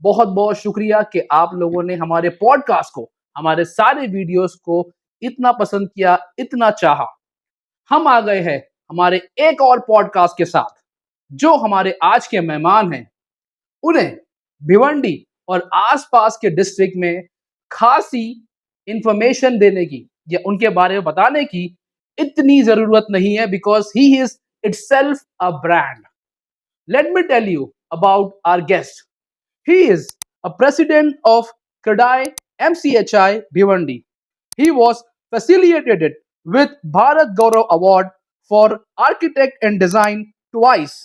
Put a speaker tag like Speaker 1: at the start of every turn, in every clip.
Speaker 1: बहुत बहुत शुक्रिया कि आप लोगों ने हमारे पॉडकास्ट को, हमारे सारे वीडियोस को इतना पसंद किया, इतना चाहा। हम आ गए हैं हमारे एक और पॉडकास्ट के साथ। जो हमारे आज के मेहमान हैं, उन्हें भिवंडी और आसपास के डिस्ट्रिक्ट में खासी इंफॉर्मेशन देने की या उनके बारे में बताने की इतनी जरूरत नहीं है, because he is itself a brand. Let me tell you about our guest. He is a president of Kradai MCHI Bhiwandi. He was facilitated with Bharat Gaurav Award for Architect and Design twice.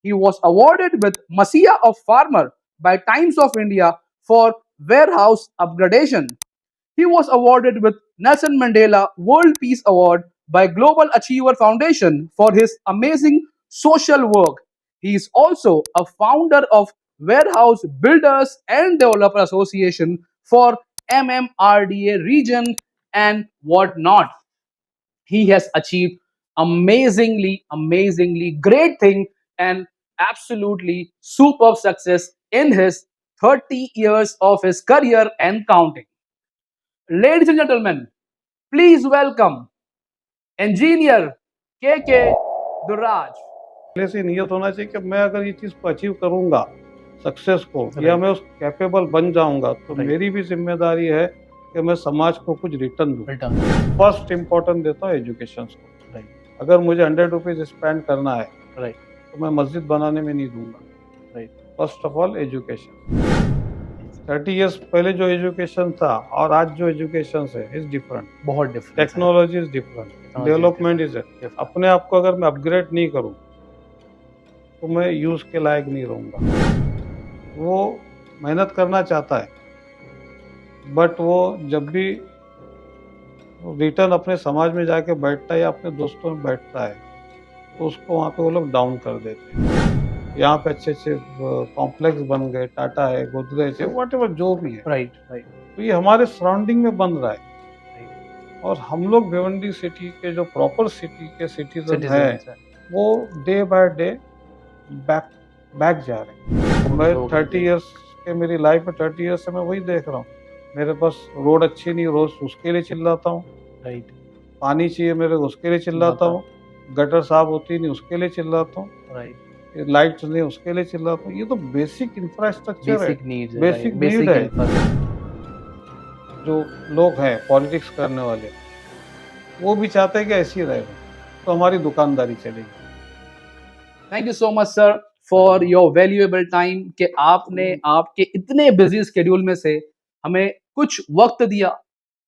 Speaker 1: He was awarded with Masiya of Farmer by Times of India for warehouse upgradation. He was awarded with Nelson Mandela World Peace Award by Global Achiever Foundation for his amazing social work. He is also a founder of Warehouse Builders and Developer Association for MMRDA region and whatnot. He has achieved amazingly great thing and absolutely superb success in his 30 years of his career and counting. Ladies and gentlemen, please welcome engineer KK Durraj.
Speaker 2: पहले से नियत होना चाहिए कि मैं अगर ये चीज़ को अचीव करूंगा, सक्सेस को, या
Speaker 1: Right.
Speaker 2: मैं उस कैपेबल बन जाऊंगा, तो
Speaker 1: Right.
Speaker 2: मेरी भी जिम्मेदारी है कि मैं समाज को कुछ रिटर्न दूं।
Speaker 1: Return.
Speaker 2: फर्स्ट इम्पोर्टेंट देता हूँ एजुकेशन को।
Speaker 1: Right.
Speaker 2: अगर मुझे 100 रुपीज स्पेंड करना है,
Speaker 1: Right.
Speaker 2: तो मैं मस्जिद बनाने में नहीं दूंगा।
Speaker 1: Right.
Speaker 2: First of all education. 30 years पहले जो एजुकेशन था और आज जो एजुकेशन है इज डिफरेंट।
Speaker 1: बहुत different.
Speaker 2: Technology is different, development is अपने आप को अगर मैं अपग्रेड नहीं करूँ तो मैं यूज के लायक नहीं रहूँगा। वो मेहनत करना चाहता है, बट वो जब भी रिटर्न अपने समाज में जाके बैठता है या अपने दोस्तों में बैठता है, तो उसको वहाँ पे वो लोग डाउन कर देते हैं। यहाँ पे अच्छे अच्छे कॉम्प्लेक्स बन गए, टाटा है, गोदरेज है, व्हाटएवर जो भी है।
Speaker 1: Right right.
Speaker 2: तो ये हमारे सराउंडिंग में बन रहा है, और हम लोग भिवंडी सिटी के जो प्रॉपर सिटी के सिटीजन हैं, वो डे बाय डे बैक जा रहे हैं। मैं 30 इयर्स के मेरी लाइफ में 30 इयर्स से मैं वही देख रहा हूँ। मेरे पास रोड अच्छी नहीं, रोज उसके लिए चिल्लाता हूँ।
Speaker 1: राइट।
Speaker 2: पानी चाहिए मेरे, उसके लिए चिल्लाता हूँ। गटर साफ होती नहीं, उसके लिए चिल्लाता हूँ।
Speaker 1: राइट।
Speaker 2: लाइट्स नहीं, उसके लिए चिल्लाता हूँ। ये तो बेसिक इंफ्रास्ट्रक्चर है, बेसिक नीड है। जो लोग हैं पॉलिटिक्स करने वाले, वो भी चाहते हैं कि ऐसी रहे, तो हमारी दुकानदारी चलेगी।
Speaker 1: Thank you so much sir for your valuable time कि आपने आपके इतने बिजी स्केड्यूल में से हमें कुछ वक्त दिया,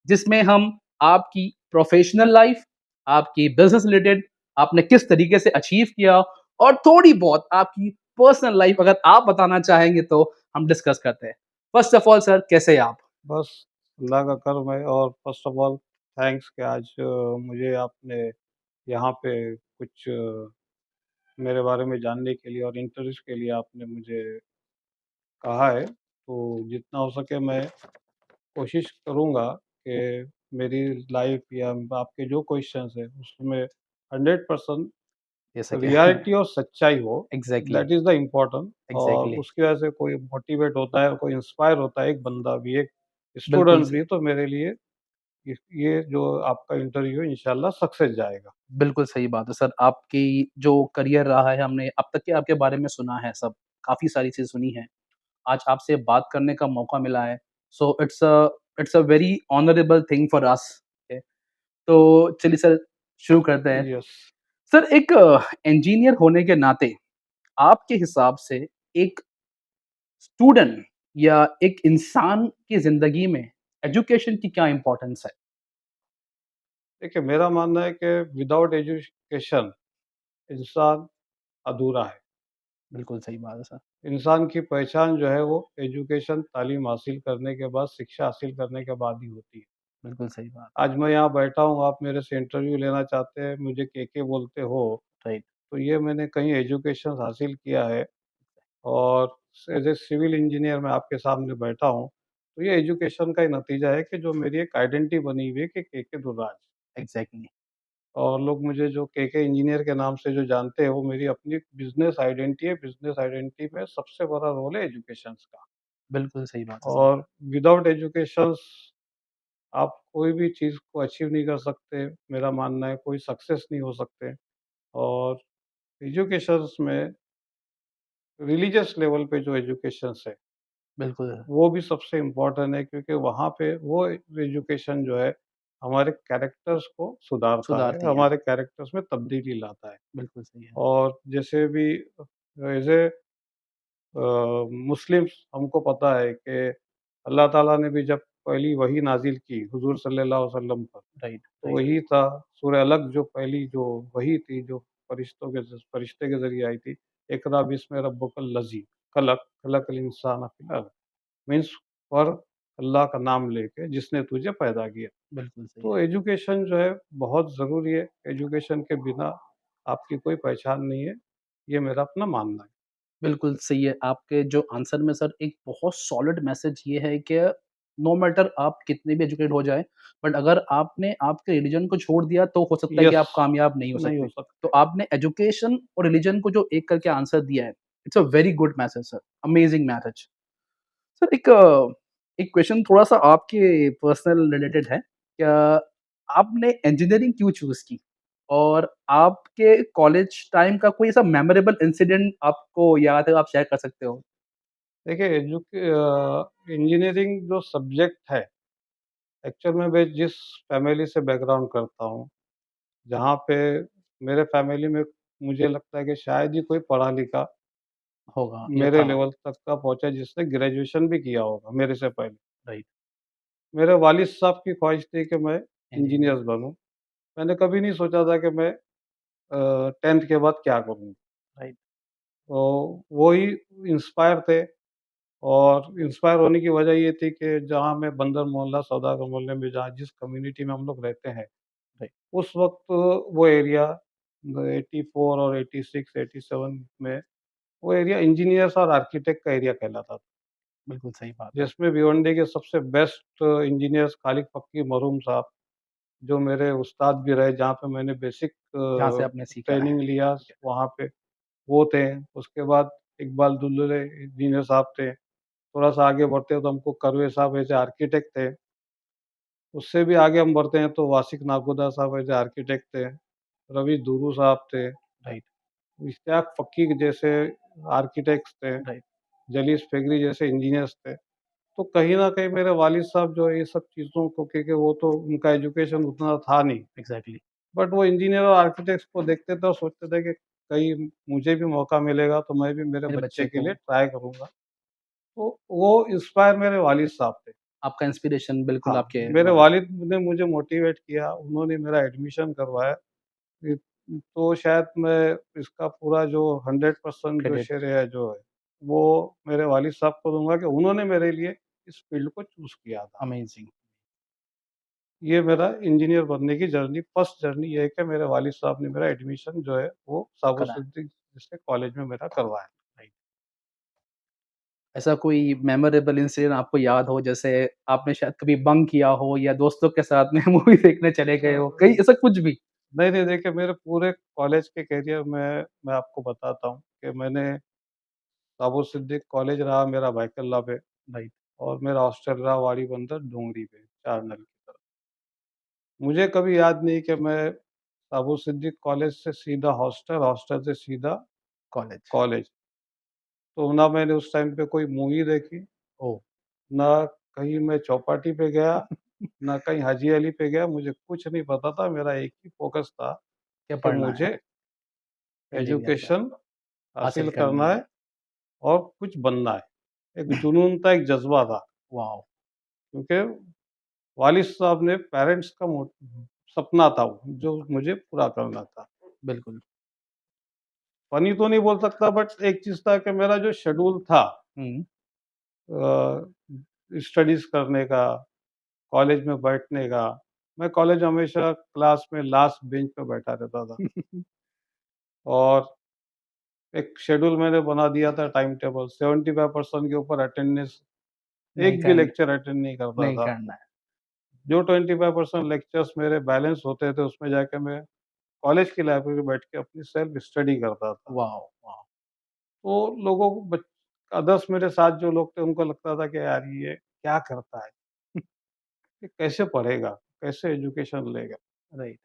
Speaker 1: जिसमें हम आपकी प्रोफेशनल लाइफ, आपकी बिजनेस रिलेटेड आपने किस तरीके से अचीव किया, और थोड़ी बहुत आपकी पर्सनल लाइफ अगर आप बताना चाहेंगे तो हम डिस्कस करते हैं। फर्स्ट ऑफ ऑल सर, कैसे आप?
Speaker 2: बस अल्लाह का करम है, और फर्स्ट ऑफ ऑल थैंक्स कि आज मुझे आपने यहाँ पे कुछ मेरे बारे में जानने के लिए और इंटरव्यूज के लिए आपने मुझे कहा है। तो जितना हो सके मैं कोशिश करूँगा कि मेरी लाइफ या आपके जो क्वेश्चंस है उसमें 100% रियलिटी और सच्चाई हो।
Speaker 1: Exactly
Speaker 2: that is the important. और
Speaker 1: एग्जैक्टली
Speaker 2: उसकी वजह से कोई मोटिवेट होता है, कोई इंस्पायर होता है, एक बंदा भी, एक
Speaker 1: बिल्कुल
Speaker 2: स्टूडेंट भी। तो मेरे लिए ये जो आपका इंटरव्यू इंशाल्लाह सक्सेस जाएगा।
Speaker 1: बिल्कुल सही बात है सर। आपकी जो करियर रहा है, हमने अब तक के आपके बारे में सुना है सब, काफ़ी सारी चीज़ सुनी है। आज आपसे बात करने का मौका मिला है, so it's a very honourable thing for us. Okay, तो चलिए सर शुरू करते हैं।
Speaker 2: यस।
Speaker 1: सर, एक इंजीनियर होने के नाते आपके हिसाब से एक स्टूडेंट या एक इंसान की ज़िंदगी में एजुकेशन की क्या इम्पोर्टेंस है?
Speaker 2: देखिए, मेरा मानना है कि विदाउट एजुकेशन इंसान अधूरा है।
Speaker 1: बिल्कुल सही बात है सर।
Speaker 2: इंसान की पहचान जो है वो एजुकेशन, तालीम हासिल करने के बाद, शिक्षा हासिल करने के बाद ही होती है।
Speaker 1: बिल्कुल सही बात।
Speaker 2: आज मैं यहाँ बैठा हूँ, आप मेरे से इंटरव्यू लेना चाहते हैं, मुझे के बोलते हो,
Speaker 1: राइट।
Speaker 2: तो ये मैंने कहीं एजुकेशन हासिल किया है। और एज ए सिविल इंजीनियर मैं आपके सामने बैठा हूँ, तो ये एजुकेशन का ही नतीजा है कि जो मेरी एक आइडेंटिटी बनी हुई है कि के दुर्राज।
Speaker 1: एग्ज़ैक्टली।
Speaker 2: और लोग मुझे जो के इंजीनियर के नाम से जो जानते हैं, वो मेरी अपनी बिज़नेस आइडेंटिटी है। बिज़नेस आइडेंटिटी में सबसे बड़ा रोल है एजुकेशंस का।
Speaker 1: बिल्कुल सही बात है सर।
Speaker 2: और विदाउट एजुकेशन आप कोई भी चीज़ को अचीव नहीं कर सकते, मेरा मानना है, कोई सक्सेस नहीं हो सकते। और एजुकेशंस में रिलीजियस लेवल पे जो एजुकेशंस है,
Speaker 1: बिल्कुल,
Speaker 2: वो भी सबसे इम्पोर्टेंट है, क्योंकि वहाँ पे वो एजुकेशन जो है, हमारे कैरेक्टर्स को सुधारता है,
Speaker 1: सुधारती है।
Speaker 2: हमारे कैरेक्टर्स में तब्दीली लाता है।
Speaker 1: बिल्कुल सही है।
Speaker 2: और जैसे भी एज़ ए मुस्लिम्स हमको पता है कि अल्लाह ताला ने भी जब पहली वही नाज़िल की हुज़ूर सल्लल्लाहु अलैहि वसल्लम पर,
Speaker 1: राइट,
Speaker 2: तो
Speaker 1: राइट।
Speaker 2: वही था सूरह अलग, जो पहली जो वही थी, जो फरिश्ते के ज़रिए आई थी, इक़रा बिस्मि रब्बिकल लज़ी खलक़ल इंसान फ़िल अलक़, मीन्स पर अल्लाह का नाम लेके जिसने तुझे पैदा किया।
Speaker 1: बिल्कुल सही
Speaker 2: तो
Speaker 1: है।
Speaker 2: एजुकेशन जो है बहुत ज़रूरी है, एजुकेशन के बिना आपकी कोई पहचान नहीं है, ये मेरा अपना मानना है।
Speaker 1: बिल्कुल सही है। आपके जो आंसर में सर एक बहुत सॉलिड मैसेज ये है कि नो मैटर आप कितने भी एजुकेटेड हो जाएँ, बट अगर आपने आपके रिलिजन को छोड़ दिया तो हो सकता है कि
Speaker 2: यस,
Speaker 1: आप कामयाब नहीं हो
Speaker 2: नहीं
Speaker 1: सकते।
Speaker 2: हो
Speaker 1: तो
Speaker 2: सकते।
Speaker 1: आपने एजुकेशन और रिलिजन को जो एक करके आंसर दिया है, it's a very good message sir, amazing message. Sir एक क्वेश्चन थोड़ा-सा आपके पर्सनल रिलेटेड है। क्या आपने इंजीनियरिंग क्यों चूज़ की? और आपके कॉलेज टाइम का कोई ऐसा मेमोरेबल इंसिडेंट आपको याद है, आप शेयर कर सकते हो?
Speaker 2: देखिए इंजीनियरिंग जो सब्जेक्ट है, एक्चुअल में मैं जिस फैमिली से बैकग्राउंड करता हूँ, जहाँ पे मेरे फैमिली में मुझे लगता है कि शायद ही कोई पढ़ा-लिखा
Speaker 1: होगा या
Speaker 2: मेरे
Speaker 1: था,
Speaker 2: लेवल तक का पहुँचा जिसने ग्रेजुएशन भी किया होगा मेरे से पहले।
Speaker 1: राइट,
Speaker 2: मेरे वालिद साहब की ख़्वाहिश थी कि मैं
Speaker 1: इंजीनियर,
Speaker 2: इंजीनियर्स बनूँ। मैंने कभी नहीं सोचा था कि मैं 10th के बाद क्या करूँ?
Speaker 1: राइट,
Speaker 2: तो वो ही इंस्पायर थे। और इंस्पायर होने की वजह ये थी कि जहाँ मैं बंदर मोहल्ला सौदागर मोहल्ले में, जहाँ जिस कम्युनिटी में हम लोग रहते हैं,
Speaker 1: राइट,
Speaker 2: उस वक़्त वो एरिया 84 और 86, 87 में वो एरिया इंजीनियर्स और आर्किटेक्ट का एरिया कहलाता था।
Speaker 1: बिल्कुल सही बात है।
Speaker 2: जिसमें भिवंडी के सबसे बेस्ट इंजीनियर्स खालिद फक्की मरहूम साहब, जो मेरे उस्ताद भी रहे, जहाँ पे मैंने बेसिक
Speaker 1: जहाँ से आपने सीखा है,
Speaker 2: ट्रेनिंग लिया,
Speaker 1: ठीक है,
Speaker 2: वहाँ पे वो थे। उसके बाद इकबाल दुल्ले इंजीनियर साहब थे। थोड़ा-सा आगे बढ़ते हैं तो हमको कर्वे साहब एज़ ए आर्किटेक्ट थे। उससे भी आगे हम बढ़ते हैं तो वासिक नागोदा साहब एज़ ए आर्किटेक्ट थे। रवि धुरू साहब थे।
Speaker 1: राइट,
Speaker 2: इश्तियाक फ़कीर जैसे आर्किटेक्ट्स थे।
Speaker 1: राइट,
Speaker 2: जलीस फ़ेगरी जैसे इंजीनियर्स थे। तो कहीं न कहीं मेरे वालिद साहब जो है ये सब चीज़ों को, क्योंकि वो तो उनका एजुकेशन उतना था नहीं।
Speaker 1: एग्ज़ैक्टली,
Speaker 2: बट वो इंजीनियर और आर्किटेक्ट्स को देखते थे और सोचते थे कि कहीं मुझे भी मौका मिलेगा तो मैं भी मेरे
Speaker 1: मेरे
Speaker 2: बच्चे
Speaker 1: बच्चे
Speaker 2: के
Speaker 1: को
Speaker 2: लिए ट्राई करूँगा। तो वो इंस्पायर मेरे वालिद साहब थे।
Speaker 1: आपका इंस्पिरेशन बिल्कुल
Speaker 2: हाँ,
Speaker 1: आपके
Speaker 2: मेरे
Speaker 1: वालिद
Speaker 2: वालिद ने मुझे मोटिवेट किया, उन्होंने मेरा एडमिशन करवाया। इ तो शायद मैं इसका पूरा जो 100% जो
Speaker 1: क्रेडिट,
Speaker 2: श्रेय है जो है, वो मेरे वालिद साहब को दूँगा कि उन्होंने मेरे लिए इस फ़ील्ड को चूज़ किया था।
Speaker 1: अमेज़िंग
Speaker 2: ये मेरा इंजीनियर बनने की जर्नी, फर्स्ट जर्नी ये है कि मेरे वालिद साहब ने मेरा एडमिशन जो है वो साबो
Speaker 1: करा है,
Speaker 2: सिद्दीक जिसने कॉलेज में मेरा करवाया।
Speaker 1: राइट। ऐसा कोई मेमोरेबल इंसिडेंट आपको याद हो, जैसे आपने शायद कभी बंक किया हो या दोस्तों के साथ में मूवी देखने चले गए हो, कहीं ऐसा कुछ भी?
Speaker 2: नहीं, नहीं, देखिए मेरे पूरे कॉलेज के करियर में मैं आपको बताता हूँ कि मैंने साबो सिद्दीक कॉलेज रहा मेरा भाईकल्ला पे,
Speaker 1: राइट,
Speaker 2: और मेरा हॉस्टल रहा वाड़ी बंदर डोंगरी पे, चारनल की तरफ। मुझे कभी याद नहीं कि मैं साबो सिद्दीक कॉलेज से सीधा हॉस्टल, हॉस्टल से सीधा
Speaker 1: कॉलेज,
Speaker 2: कॉलेज। तो ना मैंने उस टाइम पे कोई मूवी देखी,
Speaker 1: ओह!
Speaker 2: ना कहीं मैं चौपाटी पे गया, ना कहीं हाजी अली पे गया, मुझे कुछ नहीं पता था। मेरा एक ही फ़ोकस था
Speaker 1: क्या
Speaker 2: कि
Speaker 1: पढ़ना है,
Speaker 2: मुझे
Speaker 1: इंजीनियर का,
Speaker 2: एजुकेशन
Speaker 1: हासिल
Speaker 2: हासिल
Speaker 1: करनी
Speaker 2: करना
Speaker 1: है।
Speaker 2: है और कुछ बनना है। एक जुनून था, एक जज़्बा था,
Speaker 1: वॉव!
Speaker 2: क्योंकि वालिद साहब ने पेरेंट्स का सपना था वो, जो मुझे पूरा करना था।
Speaker 1: बिल्कुल,
Speaker 2: फ़नी तो नहीं बोल सकता, बट एक चीज़ था कि मेरा जो शेड्यूल था
Speaker 1: हुँ,
Speaker 2: स्टडीज़ करने का, कॉलेज में बैठने का, मैं कॉलेज हमेशा क्लास में लास्ट बेंच पे बैठा रहता था। और एक शेड्यूल मैंने बना दिया था, टाइम टेबल 75% के ऊपर अटेंडेंस,
Speaker 1: नहीं
Speaker 2: एक भी
Speaker 1: करना
Speaker 2: लेक्चर अटेंड नहीं करता
Speaker 1: नहीं
Speaker 2: था।
Speaker 1: करना है।
Speaker 2: जो 25% लेक्चर्स मेरे बैलेंस होते थे, उसमें जाके मैं कॉलेज की लाइब्रेरी में बैठ के अपनी सेल्फ स्टडी करता था।
Speaker 1: वॉव! वॉव!
Speaker 2: तो लोगों को अदर्स मेरे साथ जो लोग थे उनको लगता था कि यार ये क्या करता है? ये कैसे पढ़ेगा? कैसे एजुकेशन लेगा?
Speaker 1: राइट।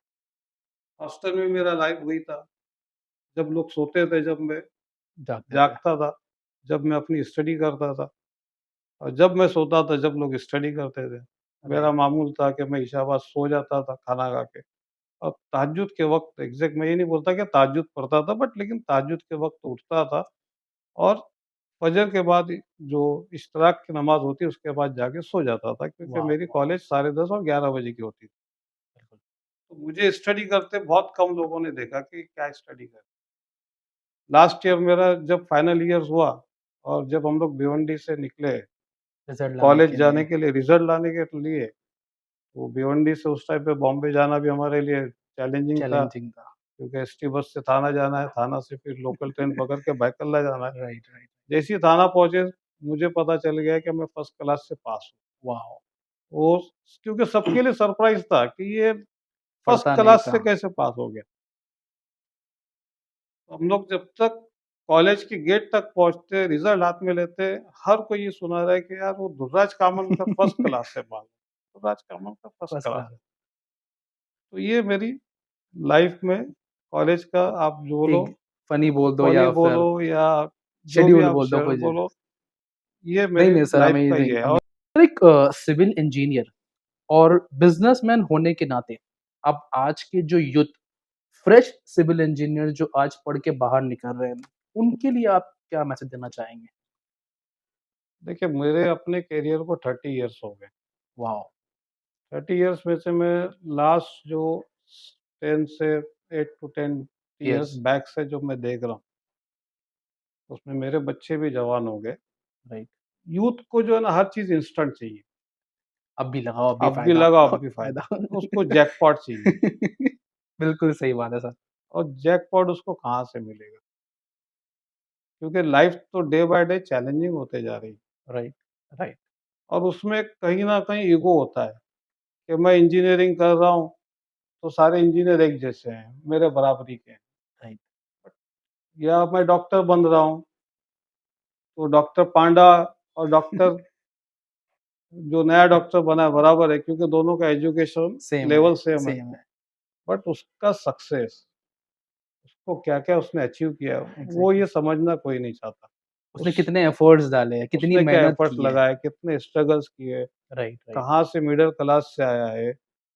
Speaker 2: हॉस्टल में मेरा लाइफ वही था, जब लोग सोते थे, जब मैं
Speaker 1: जागते थे।
Speaker 2: जागता था, जब मैं अपनी स्टडी करता था और जब मैं सोता था, जब लोग स्टडी करते थे। मेरा
Speaker 1: राइट।
Speaker 2: मामूल था कि मैं इशा बाद सो जाता था खाना खा के और तहज्जुद के वक़्त एग्ज़ैक्ट मैं ये नहीं बोलता कि तहज्जुद पढ़ता था बट लेकिन तहज्जुद के वक़्त उठता था और फजर के बाद जो इश्तिराक की नमाज़ होती है उसके बाद जाके सो जाता था क्योंकि
Speaker 1: वाह!
Speaker 2: मेरी
Speaker 1: वाह!
Speaker 2: कॉलेज साढ़े 10 और 11 बजे की होती थी।
Speaker 1: बिल्कुल।
Speaker 2: तो मुझे स्टडी करते बहुत कम लोगों ने देखा कि क्या स्टडी कर लास्ट ईयर मेरा जब फाइनल ईयर हुआ और जब हम लोग भिवंडी से निकले
Speaker 1: रिज़ल्ट लाने
Speaker 2: कॉलेज
Speaker 1: के
Speaker 2: जाने
Speaker 1: लिए
Speaker 2: के लिए रिज़ल्ट लाने के लिए, तो भिवंडी से उस टाइम पे बॉम्बे जाना भी हमारे लिए चैलेंजिंग था
Speaker 1: चैलेंजिंग था।
Speaker 2: क्योंकि एसटी बस से थाना जाना है, थाना से फिर लोकल ट्रेन पकड़ के बैकल्ला जाना है।
Speaker 1: Right, right.
Speaker 2: जैसे ही थाना पहुँचे, मुझे पता चल गया कि मैं फर्स्ट क्लास से पास हूँ।
Speaker 1: वॉव!
Speaker 2: वो क्योंकि सबके लिए सरप्राइज़ था कि ये फर्स्ट
Speaker 1: पढ़ता नहीं
Speaker 2: क्लास
Speaker 1: था।
Speaker 2: से कैसे पास हो गया? हम लोग जब तक कॉलेज के गेट तक पहुँचते, रिज़ल्ट हाथ में लेते, हर कोई ये सुना रहा है कि यार वो दुर्राज कामनकर फर्स्ट क्लास से पास है, दुर्राज कामनकर फर्स्ट
Speaker 1: फर्स्ट
Speaker 2: क्लास।
Speaker 1: क्लास।
Speaker 2: तो ये मेरी लाइफ़ में कॉलेज का आप जो बोलो,
Speaker 1: एक फ़नी बोल दो
Speaker 2: फ़नी
Speaker 1: या
Speaker 2: बोलो
Speaker 1: फिर
Speaker 2: या जो भी
Speaker 1: शेड्यूल
Speaker 2: आप
Speaker 1: बोल दो
Speaker 2: शेर
Speaker 1: कुछ।
Speaker 2: बोलो, ये
Speaker 1: नहीं,
Speaker 2: मेरी
Speaker 1: नहीं सर,
Speaker 2: लाइफ़ का
Speaker 1: अमेज़िंग
Speaker 2: ये है।
Speaker 1: अमे
Speaker 2: और
Speaker 1: सर एक सिविल इंजीनियर और बिज़नेसमैन होने के नाते, आप आज के जो यूथ फ्रेश सिविल इंजीनियर जो आज पढ़ के बाहर निकल रहे हैं, उनके लिए आप क्या मैसेज देना चाहेंगे?
Speaker 2: देखिए मेरे अपने करियर को 30 इयर्स हो गए।
Speaker 1: वॉव!
Speaker 2: 30 इयर्स में से मैं लास्ट जो 10 से 8 टू 10 इयर्स
Speaker 1: यस।
Speaker 2: बैक से जो मैं देख रहा हूँ, उसमें मेरे बच्चे भी जवान हो गए।
Speaker 1: राइट।
Speaker 2: यूथ को जो है ना हर चीज़ इंस्टेंट चाहिए।
Speaker 1: अब भी लगाओ, अब भी
Speaker 2: अब भी
Speaker 1: फ़ायदा,
Speaker 2: लगाओ, अब भी फ़ायदा।
Speaker 1: फ़ायदा।
Speaker 2: उसको जैकपॉट चाहिए
Speaker 1: बिल्कुल सही बात है सर।
Speaker 2: और जैकपॉट उसको कहाँ से मिलेगा? क्योंकि लाइफ़ तो डे बाय डे चैलेंजिंग होते जा रही है
Speaker 1: राइट, राइट,
Speaker 2: और उसमें कहीं न कहीं ईगो होता है कि मैं इंजीनियरिंग कर रहा हूँ, तो सारे इंजीनियर एक जैसे हैं, मेरे बराबरी के हैं।
Speaker 1: राइट।
Speaker 2: या मैं डॉक्टर बन रहा हूँ, तो डॉक्टर पांडा और डॉक्टर जो नया डॉक्टर बना है बराबर है क्योंकि दोनों का एजुकेशन
Speaker 1: सेम है,
Speaker 2: लेवल सेम है।
Speaker 1: सेम है।
Speaker 2: बट उसका सक्सेस, उसको क्या-क्या उसने अचीव किया, वो
Speaker 1: एग्ज़ैक्टली।
Speaker 2: ये समझना कोई नहीं चाहता।
Speaker 1: उसने
Speaker 2: उस
Speaker 1: कितने एफर्ट्स डाले हैं, कितनी
Speaker 2: उसने क्या
Speaker 1: मेहनत
Speaker 2: एफर्ट्स
Speaker 1: की है।
Speaker 2: लगाए, कितने स्ट्रगल्स किए,
Speaker 1: राइट, राइट।
Speaker 2: कहाँ से मिडल क्लास से आया है,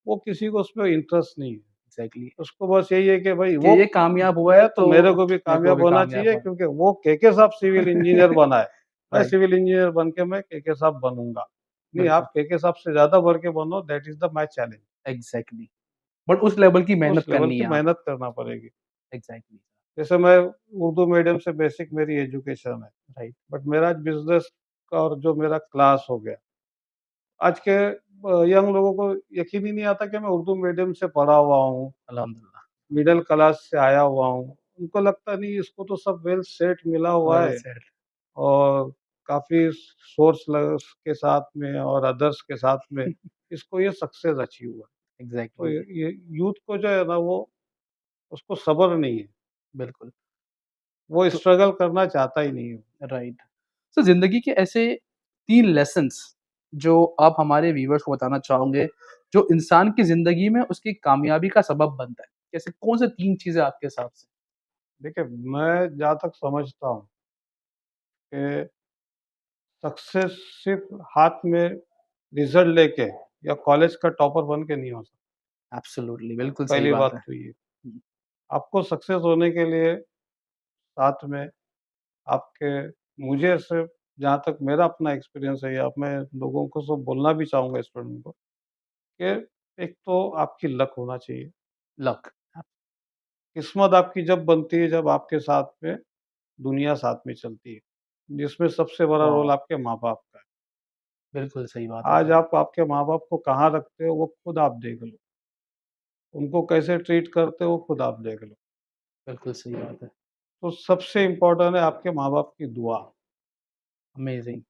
Speaker 2: वो किसी को उसमें इंटरेस्ट नहीं है।
Speaker 1: एग्ज़ैक्टली
Speaker 2: उसको बस यही है कि भाई
Speaker 1: कि
Speaker 2: वो
Speaker 1: ये कामयाब हुआ है
Speaker 2: है तो
Speaker 1: तो
Speaker 2: मेरे को भी
Speaker 1: मेरे को
Speaker 2: कामयाब
Speaker 1: भी
Speaker 2: होना
Speaker 1: कामयाब
Speaker 2: चाहिए
Speaker 1: होना
Speaker 2: क्योंकि वो केके साहब सिविल इंजीनियर बना है। मैं
Speaker 1: राइट,
Speaker 2: सिविल इंजीनियर बन के मैं केके साहब बनूँगा। नहीं
Speaker 1: बिल्कुल,
Speaker 2: आप केके साहब से ज़्यादा बढ़ के बनो that is the my challenge.
Speaker 1: Exactly. But उस लेवल की
Speaker 2: उस
Speaker 1: मेहनत
Speaker 2: लेवल
Speaker 1: करनी
Speaker 2: की
Speaker 1: है आप।
Speaker 2: मेहनत करना पड़ेगी।
Speaker 1: एग्ज़ैक्टली,
Speaker 2: जैसे मैं उर्दू मीडियम से बेसिक मेरी एजुकेशन है,
Speaker 1: राइट,
Speaker 2: बट मेरा आज बिज़नेस का और जो मेरा क्लास हो गया, आज के यंग लोगों को यकीन ही नहीं आता कि मैं उर्दू मीडियम से पढ़ा हुआ हूँ,
Speaker 1: अल्हम्दुलिल्लाह,
Speaker 2: मिडल क्लास से आया हुआ हूँ। उनको लगता नहीं इसको तो सब वेल सेट मिला हुआ
Speaker 1: वेल
Speaker 2: है
Speaker 1: सेड,
Speaker 2: और काफ़ी सोर्स ल के साथ में और अदर्स के साथ में इसको ये सक्सेस अचीव हुआ। तो
Speaker 1: एग्ज़ैक्टली,
Speaker 2: ये यूथ को जो है ना वो उसको सब्र नहीं है,
Speaker 1: बिल्कुल।
Speaker 2: वो
Speaker 1: तो
Speaker 2: स्ट्रगल करना चाहता ही नहीं है।
Speaker 1: राइट। तो ज़िंदगी के ऐसे 3 लेसन्स जो आप हमारे व्यूअर्स को बताना चाहोगे, जो इंसान की ज़िंदगी में उसकी कामयाबी का सबब बनता है? कैसे कौन से 3 चीज़ें आपके हिसाब से?
Speaker 2: देखिए, मैं जहाँ तक समझता हूँ कि सक्सेस सिर्फ़ हाथ में रिज़ल्ट लेके या कॉलेज का टॉपर बन के नहीं हो सकता,
Speaker 1: एब्सोल्युटली, बिल्कुल सही
Speaker 2: पहली
Speaker 1: बात
Speaker 2: बात
Speaker 1: है।
Speaker 2: तो ये।
Speaker 1: हुँ,
Speaker 2: आपको सक्सेस होने के लिए साथ में आपके मुझे सिर्फ़ जहाँ तक मेरा अपना एक्सपीरियंस है या मैं लोगों को सब बोलना भी चाहूँगा स्टूडेंट को कि एक तो आपकी लक होना चाहिए।
Speaker 1: लक,
Speaker 2: किस्मत आपकी जब बनती है जब आपके साथ में दुनिया साथ में चलती है, जिसमें सबसे बड़ा रोल
Speaker 1: वॉव!
Speaker 2: आपके माँ-बाप का है।
Speaker 1: बिल्कुल सही बात है
Speaker 2: आज
Speaker 1: सर।
Speaker 2: आप आपके माँ-बाप को कहाँ रखते हो वो खुद आप देख लो। उनको कैसे ट्रीट करते हो वो खुद आप देख लो।
Speaker 1: बिल्कुल सही बात है।
Speaker 2: तो सबसे इम्पोर्टेंट है आपके माँ-बाप की दुआ,
Speaker 1: अमेज़िंग,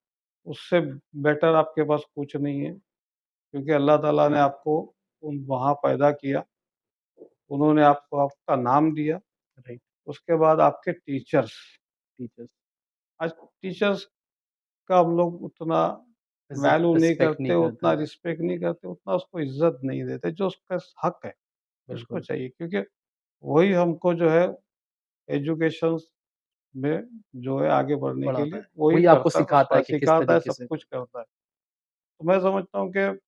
Speaker 2: उससे बेटर आपके पास कुछ नहीं है क्योंकि अल्लाह ताला ने आपको वहाँ पैदा किया, उन्होंने आपको आपका नाम दिया,
Speaker 1: राइट,
Speaker 2: उसके बाद आपके टीचर्स,
Speaker 1: टीचर्स,
Speaker 2: आज टीचर्स का हम लोग उतना
Speaker 1: इज़्ज़त
Speaker 2: वैल्यू नहीं
Speaker 1: रिस्पेक्ट
Speaker 2: करते,
Speaker 1: नहीं करते
Speaker 2: उतना
Speaker 1: हैं।
Speaker 2: रिस्पेक्ट नहीं करते, उतना उसको इज़्ज़त नहीं देते, जो उसका हक है, उसको
Speaker 1: बिल्कुल,
Speaker 2: चाहिए क्योंकि वही हमको जो है एजुकेशंस में जो है आगे बढ़ने के
Speaker 1: बढ़ाता
Speaker 2: लिए
Speaker 1: है।
Speaker 2: वही
Speaker 1: वही आपको
Speaker 2: करता है,
Speaker 1: सिखाता है कि किस
Speaker 2: सिखाता है,
Speaker 1: तरीके
Speaker 2: सब
Speaker 1: से
Speaker 2: कुछ करता है। तो मैं समझता हूँ कि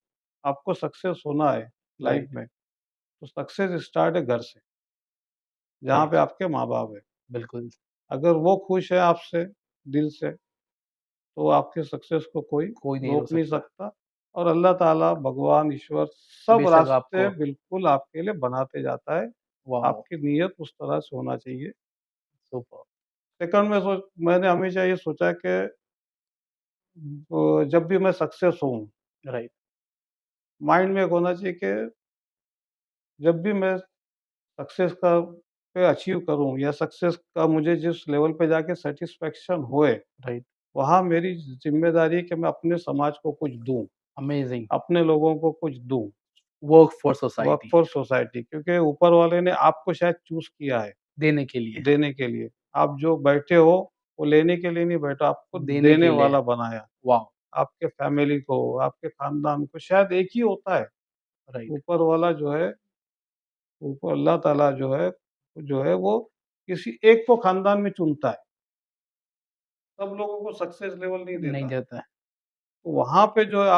Speaker 2: आपको सक्सेस होना है लाइफ
Speaker 1: राइट,
Speaker 2: में, तो सक्सेस स्टार्ट है घर से, जहाँ पे
Speaker 1: राइट,
Speaker 2: आपके माँ-बाप हैं।
Speaker 1: बिल्कुल,
Speaker 2: अगर वो खुश है आपसे दिल से, तो आपके सक्सेस को कोई
Speaker 1: कोई नहीं रोक
Speaker 2: रोक नहीं
Speaker 1: सकता।
Speaker 2: सकता और अल्लाह ताला, भगवान, ईश्वर सब
Speaker 1: बेशक
Speaker 2: रास्ते
Speaker 1: आपको
Speaker 2: बिल्कुल आपके लिए बनाते जाता है।
Speaker 1: वॉव!
Speaker 2: आपकी नीयत उस तरह से होना चाहिए।
Speaker 1: सुपर,
Speaker 2: सेकंड मैंने हमेशा ये सोचा कि जब भी मैं सक्सेस हूँ,
Speaker 1: राइट,
Speaker 2: माइंड में एक होना चाहिए कि जब भी मैं सक्सेस का पे अचीव करूँ या सक्सेस का मुझे जिस लेवल पे जाके सैटिस्फैक्शन होए,
Speaker 1: राइट,
Speaker 2: वहाँ मेरी ज़िम्मेदारी है कि मैं अपने समाज को कुछ दूँ,
Speaker 1: अमेजिंग,
Speaker 2: अपने लोगों को कुछ दूँ,
Speaker 1: work for
Speaker 2: work
Speaker 1: society
Speaker 2: for society क्योंकि ऊपर वाले ने आपको शायद चूज़ किया है
Speaker 1: देने के लिए,
Speaker 2: देने के लिए। आप जो बैठे हो, वो लेने के लिए नहीं बैठे, आपको
Speaker 1: देने
Speaker 2: देने
Speaker 1: के लिए,
Speaker 2: वाला बनाया।
Speaker 1: वॉव!
Speaker 2: आपके फैमिली को, आपके खानदान को, शायद एक ही होता है,
Speaker 1: राइट,
Speaker 2: ऊपर वाला जो है, ऊपर अल्लाह ताला जो है वो किसी एक को खानदान में चुनता है। सब लोगों को सक्सेस लेवल नहीं
Speaker 1: नहीं
Speaker 2: देता।
Speaker 1: देता है,
Speaker 2: तो वहाँ पे जो है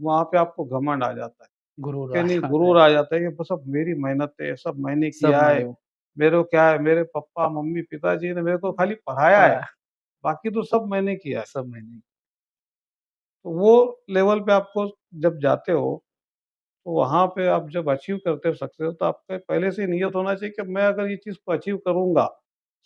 Speaker 2: वहाँ पे आपको घमंड आ जाता है,
Speaker 1: गुरूर
Speaker 2: कि
Speaker 1: आ
Speaker 2: नहीं
Speaker 1: जाता है,
Speaker 2: गुरूर आ जाता है कि बस सब मेरी मेहनत है, सब मैंने
Speaker 1: सब
Speaker 2: किया है।
Speaker 1: मैं हूँ,
Speaker 2: मेरे को क्या है, मेरे पापा, मम्मी, पिताजी ने मेरे को खाली पढ़ाया है,
Speaker 1: पढ़ा
Speaker 2: बाकी तो सब मैंने किया है।
Speaker 1: सब मैंने
Speaker 2: तो वो लेवल पे आपको जब जाते हो, तो वहाँ पे आप जब अचीव करते हो सक्सेस, तो आपका पहले से ही नियत होना चाहिए कि मैं अगर ये चीज़ को अचीव करूँगा,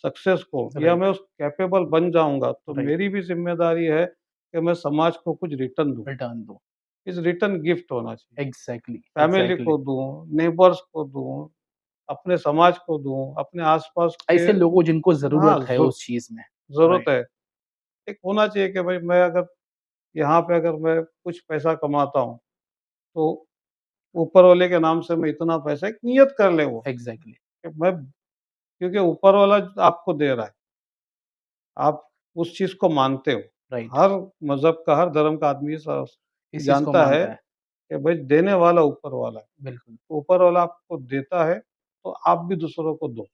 Speaker 2: सक्सेस को या
Speaker 1: राइट,
Speaker 2: मैं उस कैपेबल बन जाऊँगा, तो
Speaker 1: राइट,
Speaker 2: मेरी भी ज़िम्मेदारी है कि मैं समाज को कुछ रिटर्न दूँ।
Speaker 1: रिटर्न दो,
Speaker 2: इस रिटर्न गिफ्ट होना चाहिए।
Speaker 1: एग्ज़ैक्टली,
Speaker 2: फैमिली
Speaker 1: एग्ज़ैक्टली,
Speaker 2: को दूँ, नेबर्स को दूँ, अपने समाज को दूँ, अपने आस-पास के
Speaker 1: ऐसे लोगों जिनको
Speaker 2: हाँ,
Speaker 1: ज़रूरत है उस चीज़ में,
Speaker 2: ज़रूरत
Speaker 1: राइट,
Speaker 2: है। एक होना चाहिए कि भाई मैं अगर यहाँ पे अगर मैं कुछ पैसा कमाता हूँ, तो ऊपर वाले के नाम से मैं इतना पैसा एक नियत कर ले वो,
Speaker 1: एग्ज़ैक्टली,
Speaker 2: कि मैं क्योंकि ऊपर वाला आपको दे रहा है, आप उस चीज़ को मानते हो।
Speaker 1: राइट,
Speaker 2: हर मज़हब का, हर धर्म का आदमी
Speaker 1: इस चीज़ को
Speaker 2: जानता है
Speaker 1: मानता है,
Speaker 2: कि भाई देने वाला ऊपर वाला है।
Speaker 1: बिल्कुल,
Speaker 2: ऊपर वाला आपको देता है, तो आप भी दूसरों को दो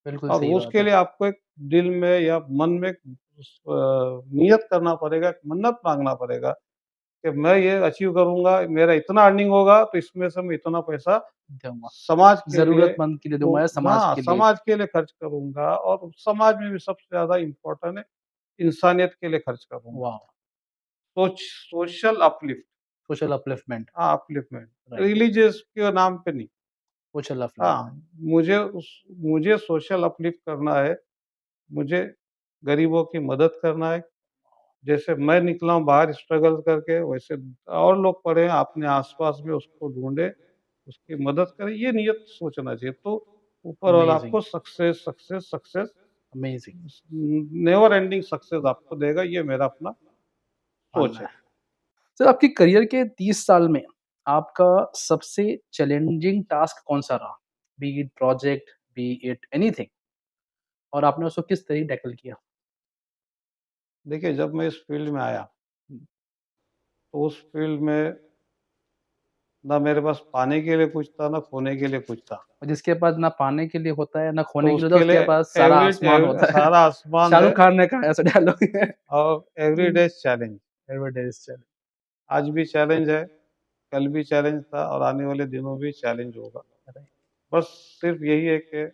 Speaker 1: बिल्कुल
Speaker 2: और
Speaker 1: सही बात
Speaker 2: उसके
Speaker 1: है,
Speaker 2: लिए आपको एक दिल में या मन में नियत करना पड़ेगा, एक मन्नत माँगना पड़ेगा कि मैं ये अचीव करूँगा, मेरा इतना अर्निंग होगा, तो इसमें से मैं इतना पैसा
Speaker 1: दूँगा,
Speaker 2: समाज के लिए
Speaker 1: ज़रूरतमंद के लिए
Speaker 2: वो
Speaker 1: दूँगा या समाज
Speaker 2: हाँ,
Speaker 1: के लिए,
Speaker 2: समाज के लिए खर्च करूँगा और समाज में भी सबसे ज़्यादा इम्पोर्टेंट है, इंसानियत के लिए खर्च करूँगा।
Speaker 1: Wow!
Speaker 2: Social uplift
Speaker 1: social upliftment,
Speaker 2: हाँ, अपलिफ्टमेंट
Speaker 1: राइट,
Speaker 2: रिलीजियस के नाम पे नहीं।
Speaker 1: सोशल अपलिफ्टमेंट,
Speaker 2: हाँ, मुझे सोशल अपलिफ्ट करना है, मुझे गरीबों की मदद करना है। जैसे मैं निकला हूँ बाहर स्ट्रगल करके, वैसे और लोग पड़े हैं अपने आस-पास में, उसको ढूँढे, उसकी मदद करें, ये नियत सोचना चाहिए। तो ऊपर वाला
Speaker 1: अमेज़िंग,
Speaker 2: आपको success, success, success
Speaker 1: amazing,
Speaker 2: never ending success आपको देगा, ये मेरा अपना सोच
Speaker 1: मानना
Speaker 2: है।
Speaker 1: है। सर आपकी करियर के 30 साल में आपका सबसे चैलेंजिंग टास्क कौन-सा रहा? B it project, B it anything और आपने उसको किस तरीके टैकल किया?
Speaker 2: देखिए, जब मैं इस फ़ील्ड में आया,
Speaker 1: हुँ,
Speaker 2: तो उस फ़ील्ड में ना मेरे पास पाने के लिए कुछ था, ना खोने के लिए कुछ था।
Speaker 1: और जिसके पास ना पाने के लिए होता है, ना खोने
Speaker 2: तो
Speaker 1: के लिए होता है,
Speaker 2: उसके
Speaker 1: उसके
Speaker 2: लिए
Speaker 1: पास सारा आसमान होता है।
Speaker 2: सारा आसमान है
Speaker 1: शाहरुख खान ने कहा है ऐसा डायलॉग है।
Speaker 2: और एवरी
Speaker 1: हुँ,
Speaker 2: डे चैलेंज।
Speaker 1: एडवर्टाइज़ चल
Speaker 2: आज भी चैलेंज है, कल भी चैलेंज था और आने वाले दिनों भी चैलेंज होगा।
Speaker 1: राइट,
Speaker 2: बस सिर्फ़ यही है कि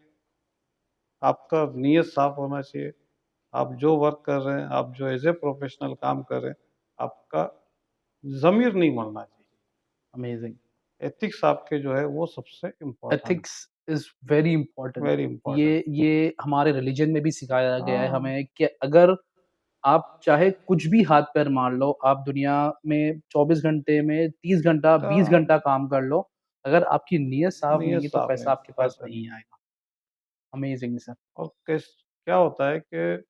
Speaker 2: आपका नीयत साफ़ होना चाहिए। आप जो वर्क कर रहे हैं, आप जो एज़ ए प्रोफ़ेशनल काम कर रहे हैं, आपका ज़मीर नहीं मरना चाहिए।
Speaker 1: अमेज़िंग।
Speaker 2: एथिक्स आपके जो है वो सबसे इम्पोर्टेंट है,
Speaker 1: ethics is very important.
Speaker 2: Very important.
Speaker 1: ये हमारे रिलिजन में भी सिखाया गया है
Speaker 2: हाँ,
Speaker 1: हमें कि अगर आप चाहे कुछ भी हाथ-पैर मार लो, आप दुनिया में 24 घंटे में 30 घंटा,
Speaker 2: तो
Speaker 1: 20 घंटा काम कर लो, अगर आपकी नीयत साफ नहीं
Speaker 2: नीयत
Speaker 1: है, तो
Speaker 2: साफ़ नहीं
Speaker 1: पैसा
Speaker 2: है,
Speaker 1: आपके पास
Speaker 2: पैसा नहीं
Speaker 1: नहीं
Speaker 2: है।
Speaker 1: आएगा। अमेज़िंग सर,
Speaker 2: और क्या होता है कि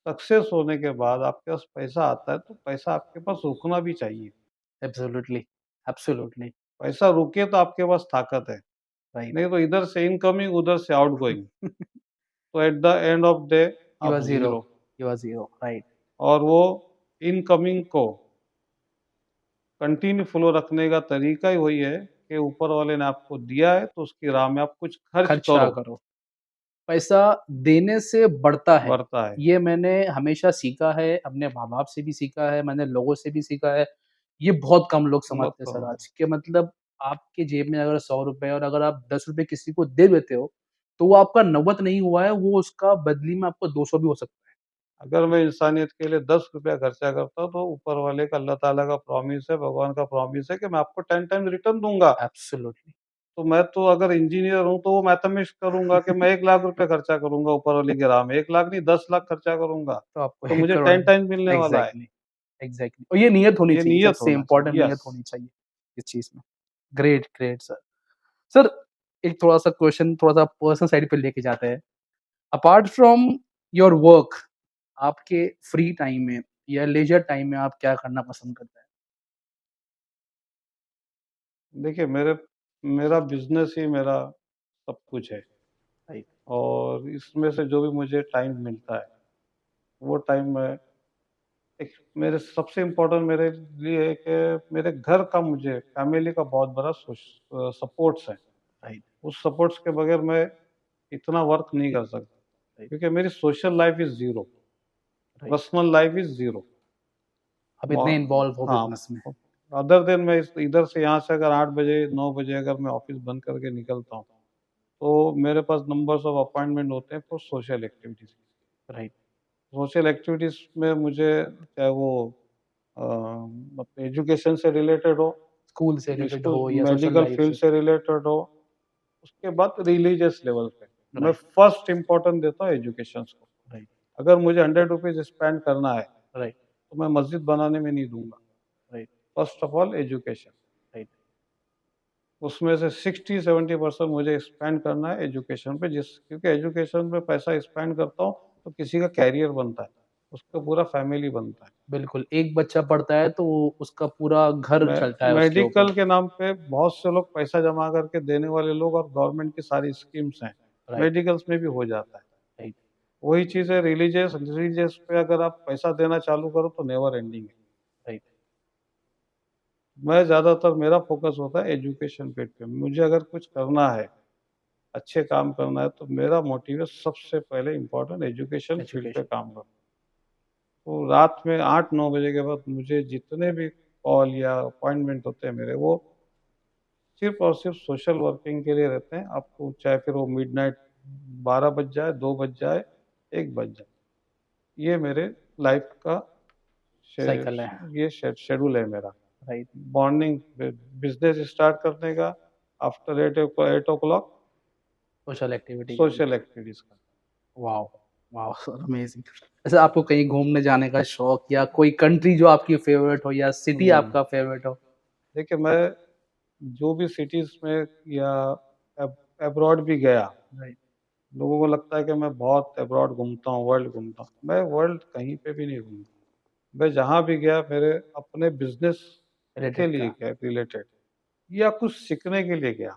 Speaker 2: सक्सेस होने के बाद आपके पास पैसा आता है, तो पैसा आपके पास रुकना भी चाहिए।
Speaker 1: एब्सोल्यूटली, एब्सोल्यूटली,
Speaker 2: पैसा रुके तो आपके पास ताकत है,
Speaker 1: राइट।
Speaker 2: नहीं तो इधर से इनकमिंग, उधर से आउटगोइंग, तो at the end of day
Speaker 1: you
Speaker 2: आप
Speaker 1: are zero,
Speaker 2: zero.
Speaker 1: You are zero, right.
Speaker 2: और वो इनकमिंग को कंटिन्यू फ्लो रखने का तरीका ही वही है कि ऊपर वाले ने आपको दिया है तो उसकी राह में आप कुछ खर्च
Speaker 1: खर्चा
Speaker 2: करो,
Speaker 1: करो। पैसा देने से बढ़ता है।
Speaker 2: बढ़ता है।
Speaker 1: ये मैंने हमेशा सीखा है, अपने माँ-बाप से भी सीखा है, मैंने लोगों से भी सीखा है। ये बहुत कम लोग
Speaker 2: बहुत
Speaker 1: समझते हैं
Speaker 2: कम
Speaker 1: सर
Speaker 2: है।
Speaker 1: आज के मतलब आपके जेब में अगर ₹100 और अगर आप ₹10 किसी को दे देते हो, तो वो आपका 90 नहीं हुआ है, वो उसका बदले में आपको 200 भी हो सकता है।
Speaker 2: अगर मैं इंसानियत के लिए ₹10 खर्चा करता हूँ तो ऊपर वाले का अल्लाह ताला का प्रॉमिस है, भगवान का प्रॉमिस है कि मैं आपको 10 टाइम्स रिटर्न दूँगा।
Speaker 1: एब्सोल्युटली।
Speaker 2: तो मैं तो अगर इंजीनियर हूँ तो वो मैथमेटिक्स करूँगा कि मैं ₹1,00,000 खर्चा करूँगा ऊपर वाले की राह में, 1 लाख नहीं 10 लाख खर्चा करूँगा,
Speaker 1: तो आपको
Speaker 2: तो
Speaker 1: 1
Speaker 2: मुझे
Speaker 1: करोड़
Speaker 2: 10 टाइम्स मिलने वाला है।
Speaker 1: एग्ज़ैक्टली, एग्ज़ैक्टली और ये नियत होनी
Speaker 2: ये
Speaker 1: चाहिए,
Speaker 2: नियत
Speaker 1: सबसे
Speaker 2: होना चाहिए।
Speaker 1: इम्पोर्टेंट नियत
Speaker 2: यस।
Speaker 1: होनी चाहिए इस चीज़ में। Great, great sir. सर, एक थोड़ा-सा क्वेश्चन थोड़ा-सा पर्सनल साइड पे लेके जाते हैं। अपार्ट फ्रॉम योर वर्क आपके फ्री टाइम में या लीजर टाइम में आप क्या करना पसंद करते हैं?
Speaker 2: देखिए मेरा बिज़नेस ही मेरा सब कुछ है
Speaker 1: राइट,
Speaker 2: और इसमें से जो भी मुझे टाइम मिलता है, वो टाइम मैं एक मेरे सबसे इम्पोर्टेंट मेरे लिए है कि मेरे घर का मुझे फैमिली का बहुत बड़ा सपोर्ट्स है।
Speaker 1: राइट,
Speaker 2: उस सपोर्ट्स के बगैर मैं इतना वर्क नहीं कर सकता
Speaker 1: राइट,
Speaker 2: क्योंकि मेरी social life is zero,
Speaker 1: right.
Speaker 2: Personal life is zero.
Speaker 1: आप
Speaker 2: मॉ
Speaker 1: इतने इन्वॉल्व हो
Speaker 2: हाँ,
Speaker 1: बिज़नेस में।
Speaker 2: अदर देन मैं इस इधर से यहाँ से अगर 8 बजे 9 बजे अगर मैं ऑफ़िस बंद करके निकलता हूँ, तो मेरे पास नंबर्स ऑफ अपॉइंटमेंट होते हैं for social activities.
Speaker 1: Right,
Speaker 2: social activities में मुझे चाहे वो एजुकेशन से रिलेटेड हो,
Speaker 1: स्कूल से रिलेटेड
Speaker 2: स्कूल
Speaker 1: हो या सोशल
Speaker 2: मेडिकल
Speaker 1: लाइफ
Speaker 2: फील्ड
Speaker 1: से।
Speaker 2: से रिलेटेड हो, उसके बाद रिलीजियस लेवल पे। मैं
Speaker 1: राइट,
Speaker 2: फर्स्ट इम्पोर्टेंस देता हूँ एजुकेशंस को।
Speaker 1: राइट,
Speaker 2: अगर मुझे ₹100 स्पेंड करना है,
Speaker 1: राइट,
Speaker 2: तो मैं मस्जिद बनाने में नहीं दूँगा।
Speaker 1: Right,
Speaker 2: first of all education,
Speaker 1: right.
Speaker 2: उसमें से 60-70% मुझे स्पेंड करना है एजुकेशन पे क्योंकि एजुकेशन पे पैसा स्पेंड करता हूँ, तो किसी का करियर बनता है, उसका पूरा फैमिली बनता है।
Speaker 1: बिल्कुल, एक बच्चा पढ़ता है तो उसका पूरा घर
Speaker 2: मे
Speaker 1: चलता है उसके ऊपर।
Speaker 2: मेडिकल के नाम पे बहुत से लोग पैसा जमा करके देने वाले लोग और गवर्नमेंट की सारी स्कीम्स हैं,
Speaker 1: राइट,
Speaker 2: मेडिकल्स में भी हो जाता है।
Speaker 1: राइट,
Speaker 2: वही चीज़ है रिलीजियस रिलीजियस पे अगर आप पैसा देना चालू करो तो नेवर एंडिंग है।
Speaker 1: राइट।
Speaker 2: मैं ज़्यादातर मेरा फ़ोकस होता है एजुकेशन पे। मुझे अगर कुछ करना है, अच्छे काम करना है तो मेरा मोटिव है सबसे पहले इम्पोर्टेंट एजुकेशन फील्ड पे
Speaker 1: एजुकेशन।
Speaker 2: काम करना। तो रात में 8-9 बजे के बाद मुझे जितने भी कॉल या अपॉइंटमेंट होते हैं मेरे वो सिर्फ़ और सिर्फ़ सोशल वर्किंग के लिए रहते हैं। आपको चाहे फिर वो मिडनाइट 12 बज जाए, 2 बज जाए, 1 बज जाए। ये मेरे लाइफ़ का शे
Speaker 1: साइकिल है।
Speaker 2: ये शेड्यूल है मेरा।
Speaker 1: राइट,
Speaker 2: मॉर्निंग बिज़नेस स्टार्ट करने का आफ्टर 8 ओ क्लॉक
Speaker 1: सोशल एक्टिविटी करनी।
Speaker 2: सोशल एक्टिविटीज़ का।
Speaker 1: वॉव! Wow sir amazing. वैसे आपको कहीं घूमने जाने का शौक या कोई कंट्री जो आपकी फ़ेवरेट हो या सिटी
Speaker 2: हुँ।
Speaker 1: आपका फ़ेवरेट हो?
Speaker 2: देखिए मैं जो भी सिटीज़ में या अब्रॉड भी गया,
Speaker 1: राइट,
Speaker 2: लोगों को लगता है कि मैं बहुत अब्रॉड घूमता हूँ, वर्ल्ड घूमता हूँ। मैं वर्ल्ड कहीं पे भी नहीं घूमा। मैं जहाँ भी गया मेरे अपने बिज़नेस के
Speaker 1: रिलेटेड
Speaker 2: लिए
Speaker 1: था।
Speaker 2: गया रिलेटेड या कुछ सीखने के लिए गया।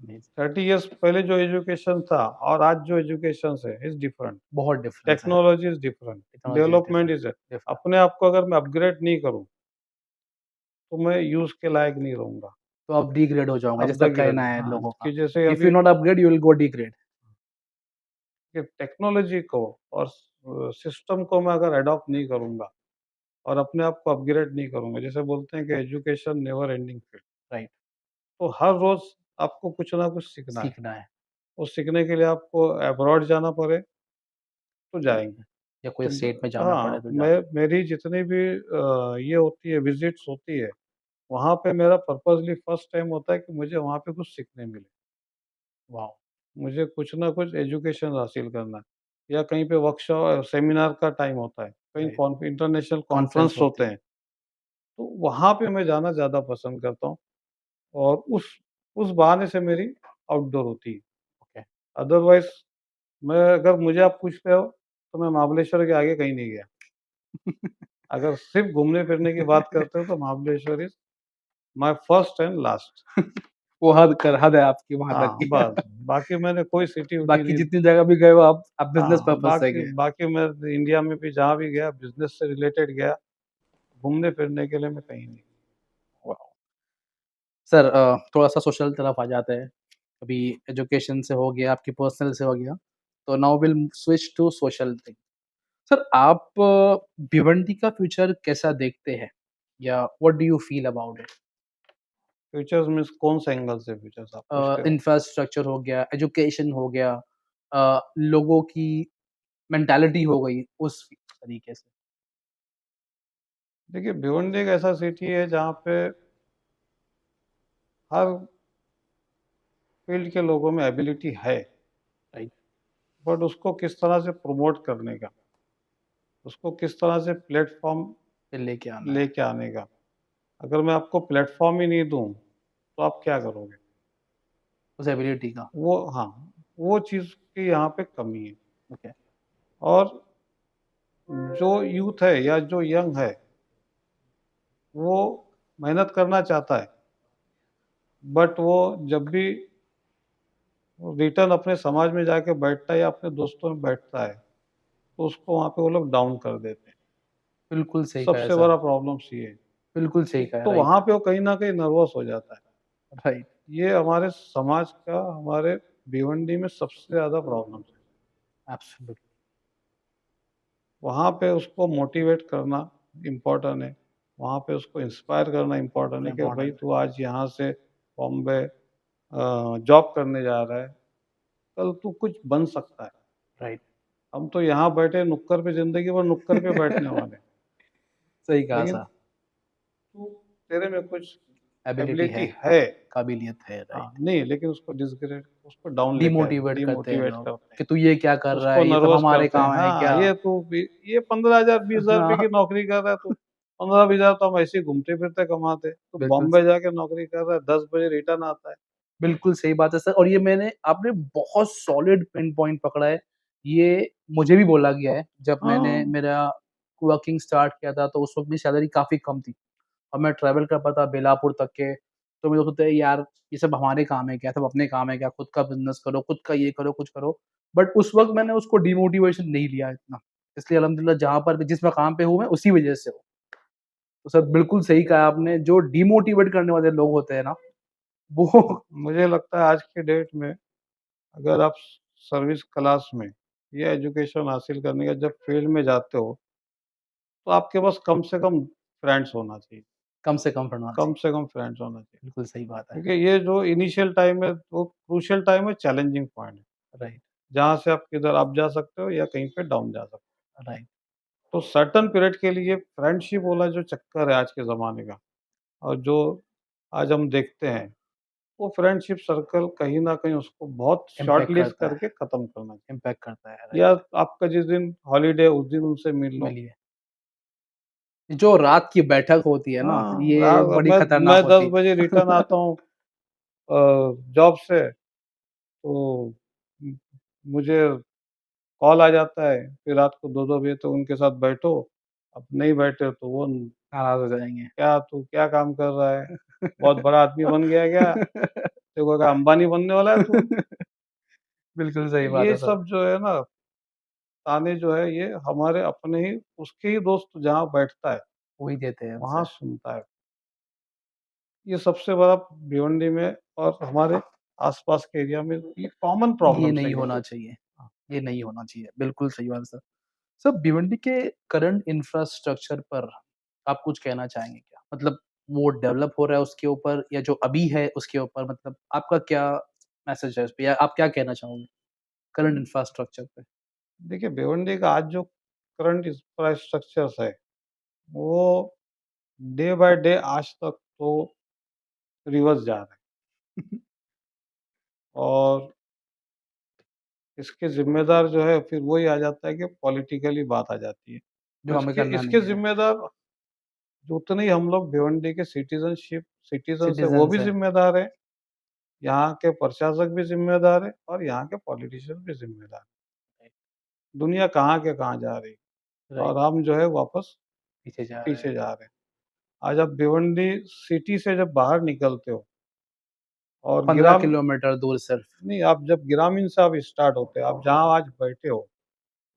Speaker 1: अमेज़िंग।
Speaker 2: 30 इयर्स पहले जो एजुकेशन था और आज जो एजुकेशन है इज़ डिफरेंट।
Speaker 1: बहुत डिफरेंस है।
Speaker 2: Technology is different,
Speaker 1: technology is
Speaker 2: development
Speaker 1: different,
Speaker 2: is
Speaker 1: different.
Speaker 2: अपने आप को अगर मैं अपग्रेड नहीं करूँ, तो मैं यूज़ के लायक नहीं रहूँगा।
Speaker 1: तो आप डिग्रेड हो जाओगे
Speaker 2: अब
Speaker 1: जैसा
Speaker 2: द ग्रेड
Speaker 1: कहना है
Speaker 2: हाँ,
Speaker 1: लोगों का।
Speaker 2: कि जैसे
Speaker 1: इफ यू
Speaker 2: अभी
Speaker 1: not upgrade you will go degrade.
Speaker 2: कि टेक्नोलॉजी को और सिस्टम को मैं अगर अडॉप्ट नहीं करूँगा और अपने आप को अपग्रेड नहीं करूँगा, जैसे बोलते हैं कि education never ending field,
Speaker 1: right,
Speaker 2: तो हर रोज़ आपको कुछ ना कुछ सीखना है।
Speaker 1: सीखना है
Speaker 2: और सीखने के लिए आपको अब्रॉड जाना पड़े, तो जाएँगे।
Speaker 1: या कोई
Speaker 2: तो
Speaker 1: स्टेट में जाना पड़े
Speaker 2: हाँ,
Speaker 1: तो जाओ।
Speaker 2: मेरी जितनी भी ये होती है विज़िट्स होती है, वहाँ पे मेरा पर्पज़ली फर्स्ट टाइम होता है कि मुझे वहाँ पे कुछ सीखने मिले।
Speaker 1: वाओ!
Speaker 2: मुझे कुछ ना कुछ एजुकेशन हासिल करना है या कहीं पे वर्कशॉप सेमिनार का टाइम होता है, कहीं
Speaker 1: राइट,
Speaker 2: इंटरनेशनल
Speaker 1: कॉन्फ्रेंस
Speaker 2: कॉन्फ्रेंस
Speaker 1: होती
Speaker 2: होते
Speaker 1: है।
Speaker 2: हैं, तो वहाँ पे मैं जाना ज़्यादा पसंद करता हूँ और उस बहाने से मेरी आउटडोर होती है।
Speaker 1: ओके।
Speaker 2: अदरवाइज़ मैं अगर मुझे आप पूछते हो, तो मैं महाबलेश्वर के आगे कहीं नहीं गया। अगर सिर्फ़ घूमने-फिरने की बात करते हो तो Mahabaleshwar is my first and last.
Speaker 1: वो हद है आपकी वहाँ तक
Speaker 2: हाँ,
Speaker 1: की।
Speaker 2: बस बाकी मैंने कोई सिटी-विटी
Speaker 1: बाकी
Speaker 2: नहीं।
Speaker 1: जितनी जगह भी गए हो आप बिज़नेस
Speaker 2: हाँ,
Speaker 1: पर्पज़ से
Speaker 2: बाकी
Speaker 1: गए।
Speaker 2: बाकी मैं इंडिया में भी जहाँ भी गया बिज़नेस से रिलेटेड गया, घूमने-फिरने के लिए मैं कहीं नहीं।
Speaker 1: वाओ! सर थोड़ा-सा सोशल तरफ आ जाते हैं। अभी एजुकेशन से हो गया, आपकी पर्सनल से हो गया, तो now will switch to social thing. Sir आप भिवंडी का फ्यूचर कैसा देखते हैं? या what do you feel about it?
Speaker 2: Futures means कौन से एंगल से फ्यूचर्स आप पूछ रहे हो?
Speaker 1: इंफ्रास्ट्रक्चर हो गया, एजुकेशन हो गया, लोगों की मेंटालिटी हो गई उस तरीके से।
Speaker 2: देखिए, भिवंडी एक ऐसा सिटी है जहाँ पे हर फील्ड के लोगों में एबिलिटी है,
Speaker 1: राइट,
Speaker 2: बट उसको किस तरह से प्रमोट करने का, उसको किस तरह से प्लेटफ़ॉर्म
Speaker 1: फिर लेके आना है
Speaker 2: लेके आने का। अगर मैं आपको प्लेटफ़ॉर्म ही नहीं दूँ, तो आप क्या करोगे?
Speaker 1: उस एबिलिटी का।
Speaker 2: वो हाँ, वो चीज़ की यहाँ पे कमी है।
Speaker 1: ओके,
Speaker 2: और जो यूथ है या जो यंग है, वो मेहनत करना चाहता है, बट वो जब भी रिटर्न अपने समाज में जाके बैठता है या अपने दोस्तों में बैठता है, तो उसको वहाँ पे वो लोग डाउन कर देते हैं।
Speaker 1: बिल्कुल सही कहा है
Speaker 2: सबसे
Speaker 1: सर,
Speaker 2: बड़ा प्रॉब्लम्स ये है।
Speaker 1: बिल्कुल सही
Speaker 2: एक
Speaker 1: कहा है,
Speaker 2: तो
Speaker 1: राइट,
Speaker 2: वहाँ पे वो कहीं न कहीं नर्वस हो जाता है।
Speaker 1: राइट,
Speaker 2: ये हमारे समाज का, हमारे भिवंडी में सबसे ज़्यादा प्रॉब्लम्स है।
Speaker 1: एब्सोल्यूटली
Speaker 2: वहाँ पे उसको मोटिवेट करना इम्पोर्टेंट है। वहाँ पे उसको इंस्पायर करना इम्पोर्टेंट है कि भाई
Speaker 1: इम्पोर्टेंट
Speaker 2: तू आज यहाँ से बॉम्बे जॉब करने जा रहा है, कल तू कुछ बन सकता है।
Speaker 1: है, राइट।
Speaker 2: हम तो यहाँ बैठे नुक्कड़ पे ज़िंदगी भर नुक्कड़ पे बैठने वाले हैं।
Speaker 1: सही कहा
Speaker 2: लेकिन
Speaker 1: सर,
Speaker 2: तू तेरे में कुछ
Speaker 1: एबिलिटी है,
Speaker 2: एबिलिटी है।
Speaker 1: काबिलियत है,
Speaker 2: हाँ,
Speaker 1: राइट।
Speaker 2: नहीं लेकिन उसको उसको डाउन लेके आते हैं,
Speaker 1: डिमोटिवेट करते हैं
Speaker 2: डिमोटिवेट
Speaker 1: लोग
Speaker 2: करते हैं।
Speaker 1: कि तू ये क्या कर रहा
Speaker 2: उसको
Speaker 1: है? ये सब
Speaker 2: नर्वस
Speaker 1: हमारे
Speaker 2: करते हैं,
Speaker 1: काम है
Speaker 2: हाँ,
Speaker 1: क्या?
Speaker 2: ये 15,000 20,000 रुपए
Speaker 1: हाँ,
Speaker 2: की नौकरी कर रहा है तू, 15-20,000 तो हम ऐसे ही घूमते-फिरते कमाते। तो
Speaker 1: बिल्कुल
Speaker 2: बॉम्बे जाके नौकरी कर रहा है, 10 बजे रिटर्न आता है।
Speaker 1: बिल्कुल सही बात है सर और ये आपने बहुत सॉलिड पिन पॉइंट पकड़ा है। ये मुझे भी बोला गया है, जब मैंने
Speaker 2: हाँ,
Speaker 1: मेरा वर्किंग स्टार्ट किया था, तो उस वक़्त मेरी सैलरी काफ़ी कम थी और मैं ट्रैवल कर पाता बेलापुर तक के, तो मुझे होता है यार ये सब हमारे काम है क्या? सब अपने काम है क्या? खुद का बिज़नेस करो, खुद का ये करो, कुछ करो। बट उस वक़्त मैंने उसको डिमोटिवेशन नहीं लिया इतना। इसलिए अल्हम्दुलिल्लाह जहाँ पर भी जिस मकाम पे हूँ मैं, उसी वजह से हूँ। तो सर बिल्कुल सही कहा आपने, जो डिमोटिवेट करने वाले लोग होते हैं ना, वो
Speaker 2: मुझे लगता है आज की डेट में अगर आप सर्विस क्लास में या एजुकेशन हासिल करने का जब फील्ड में जाते हो, तो आपके पास कम से कम फ्रेंड्स होना चाहिए,
Speaker 1: कम से कम पढ़ना
Speaker 2: कम
Speaker 1: चाहिए।
Speaker 2: से कम फ्रेंड्स होना चाहिए।
Speaker 1: बिल्कुल सही बात है।
Speaker 2: क्योंकि ये जो इनिशियल टाइम है, वो क्रूशियल टाइम है, चैलेंजिंग पॉइंट है।
Speaker 1: राइट,
Speaker 2: जहाँ से आप किधर अप जा सकते हो या कहीं पे डाउन जा सकते हो।
Speaker 1: राइट।
Speaker 2: तो सर्टेन पीरियड के लिए फ्रेंडशिप वाला जो चक्कर है आज के ज़माने का और जो आज हम देखते हैं, वो फ्रेंडशिप सर्कल कहीं न कहीं उसको बहुत शॉर्ट
Speaker 1: इम्पैक्ट
Speaker 2: लिस्ट
Speaker 1: करता है,
Speaker 2: करके ख़त्म करना चाहिए।
Speaker 1: इम्पैक्ट करता है,
Speaker 2: या
Speaker 1: राइट।
Speaker 2: आपका जिस दिन हॉलिडे है उस दिन उनसे मिल लो।
Speaker 1: मिलिए। जो रात की बैठक होती है ना,
Speaker 2: हाँ,
Speaker 1: ये बड़ी खतरनाक
Speaker 2: मैं
Speaker 1: होती
Speaker 2: 10
Speaker 1: है।
Speaker 2: बजे रिटर्न आता हूँ जॉब से, तो उम, मुझे कॉल आ जाता है, फिर रात को 2-2 बजे तक उनके साथ बैठो, अब नहीं बैठे तो वो
Speaker 1: नाराज़ हो जाएँगे।
Speaker 2: क्या तू क्या काम कर रहा है? बहुत बड़ा आदमी बन गया क्या? तेरे को क्या अंबानी बनने वाला है तू?
Speaker 1: बिल्कुल सही बात
Speaker 2: ये
Speaker 1: है सर।
Speaker 2: सब जो है ना, ताने जो है ये हमारे अपने ही उसके ही दोस्त जहाँ बैठता है,
Speaker 1: वही देते हैं
Speaker 2: वहाँ
Speaker 1: हमसे।
Speaker 2: सुनता है। ये सबसे बड़ा भिवंडी में और हमारे आस-पास के एरिया में ये कॉमन
Speaker 1: ये
Speaker 2: प्रॉब्लम्स है
Speaker 1: नहीं
Speaker 2: ये
Speaker 1: होना
Speaker 2: जो।
Speaker 1: चाहिए। ये नहीं होना चाहिए। बिल्कुल सही बात है सर। सर भिवंडी के करंट इंफ्रास्ट्रक्चर पर आप कुछ कहना चाहेंगे क्या? मतलब वो डेवलप हो रहा है उसके ऊपर या जो अभी है उसके ऊपर मतलब आपका क्या मैसेज है इस पे या आप क्या कहना चाहोगे करंट इंफ्रास्ट्रक्चर पे?
Speaker 2: देखिए भिवंडी का आज जो करंट इंफ्रास्ट्रक्चर्स है, वो डे बाय डे आज तक तो रिवर्स जा रहा है और इसके ज़िम्मेदार जो है फिर वही आ जाता है कि पॉलिटिकली बात आ जाती है। तो
Speaker 1: जो हमें
Speaker 2: इसके
Speaker 1: करना
Speaker 2: इसके
Speaker 1: नहीं है,
Speaker 2: ज़िम्मेदार जो उतने ही हम लोग भिवंडी के सिटीज़न्स हैं वो भी
Speaker 1: सिटीज़न्स हैं।
Speaker 2: ज़िम्मेदार हैं, यहाँ के प्रशासक भी ज़िम्मेदार हैं और यहाँ के पॉलिटिशियन भी ज़िम्मेदार हैं। दुनिया कहाँ के कहाँ जा रही है
Speaker 1: राइट,
Speaker 2: और हम जो है वापस
Speaker 1: पीछे जा रहे
Speaker 2: पीछे
Speaker 1: हैं।
Speaker 2: जा रहे हैं। आज आप भिवंडी सिटी से जब बाहर निकलते हो और
Speaker 1: 15 किलोमीटर दूर सिर्फ।
Speaker 2: नहीं, आप जब ग्रामीण से आप स्टार्ट होते हैं, आप जहाँ आज बैठे हो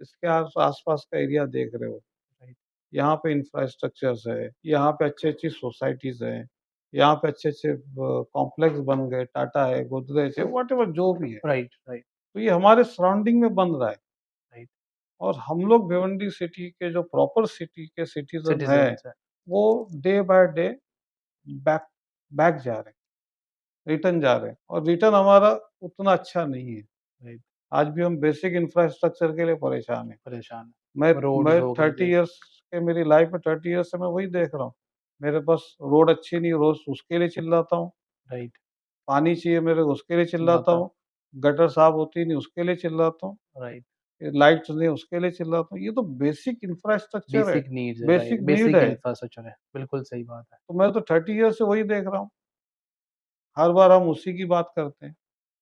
Speaker 2: इसके आसपास का एरिया देख रहे हो, राइट? यहाँ पे इंफ्रास्ट्रक्चर्स है, यहाँ पे अच्छी अच्छी सोसाइटीज है, यहाँ पे अच्छे अच्छे कॉम्प्लेक्स बन गए, टाटा है, गोदरेज है, वट एवर जो भी है,
Speaker 1: राइट, राइट,
Speaker 2: तो ये हमारे सराउंडिंग में बन रहा है।
Speaker 1: राइट।
Speaker 2: और हम लोग भिवंडी सिटी के जो प्रॉपर सिटी के सिटीजन है,
Speaker 1: सिटीजन्स है।
Speaker 2: वो day by day back back जा रहे हैं, रिटर्न जा रहे हैं, और रिटर्न हमारा उतना अच्छा नहीं है।
Speaker 1: राइट,
Speaker 2: आज भी हम बेसिक इंफ्रास्ट्रक्चर के लिए परेशान हैं।
Speaker 1: परेशान है।
Speaker 2: मैं
Speaker 1: रोड्स
Speaker 2: मैं
Speaker 1: हो गई
Speaker 2: 30
Speaker 1: जैसे।
Speaker 2: इयर्स के मेरी लाइफ में 30 इयर्स से मैं वही देख रहा हूँ। मेरे पास रोड अच्छी नहीं, रोज़ उसके लिए चिल्लाता हूँ।
Speaker 1: राइट,
Speaker 2: पानी चाहिए मेरे को, उसके लिए चिल्लाता
Speaker 1: चिल्लाता है।
Speaker 2: हूँ। गटर साफ होती नहीं, उसके लिए चिल्लाता हूँ।
Speaker 1: राइट,
Speaker 2: लाइट्स नहीं, उसके लिए चिल्लाता हूँ। ये तो बेसिक इंफ्रास्ट्रक्चर है,
Speaker 1: बेसिक नीड्स है, राइट,
Speaker 2: बेसिक नीड
Speaker 1: बेसिक
Speaker 2: है।
Speaker 1: इंफ्रास्ट्रक्चर है। बिल्कुल सही बात है।
Speaker 2: तो मैं तो 30 इयर्स से वही देख रहा हूँ। हर बार हम उसी की बात करते हैं।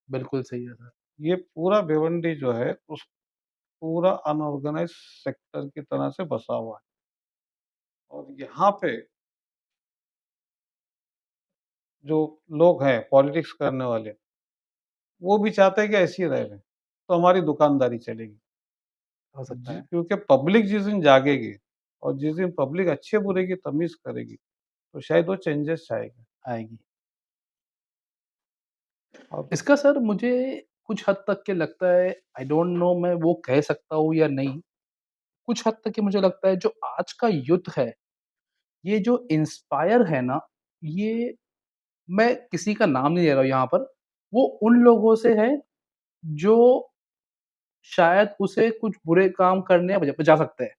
Speaker 1: बिल्कुल सही है सर।
Speaker 2: ये पूरा भिवंडी जो है, उस पूरा अनऑर्गेनाइज्ड सेक्टर की तरह से बसा हुआ है। और यहाँ पे जो लोग हैं पॉलिटिक्स करने वाले, वो भी चाहते हैं कि ऐसे ही रह लें, तो हमारी दुकानदारी चलेगी।
Speaker 1: हो सकता है।
Speaker 2: क्योंकि पब्लिक जिस दिन जागेगी और जिस दिन पब्लिक अच्छे बुरे की तमीज़ करेगी, तो शायद वो चेंजेस आएगा।
Speaker 1: आएगी।
Speaker 2: और
Speaker 1: इसका सर मुझे कुछ हद तक के लगता है, आई डोंट नो मैं वो कह सकता हूँ या नहीं। कुछ हद तक के मुझे लगता है जो आज का युद्ध है, ये जो इंस्पायर है ना, ये मैं किसी का नाम नहीं ले रहा हूँ यहाँ पर। वो उन लोगों से है जो शायद उसे कुछ बुरे काम करने बजा सकते हैं।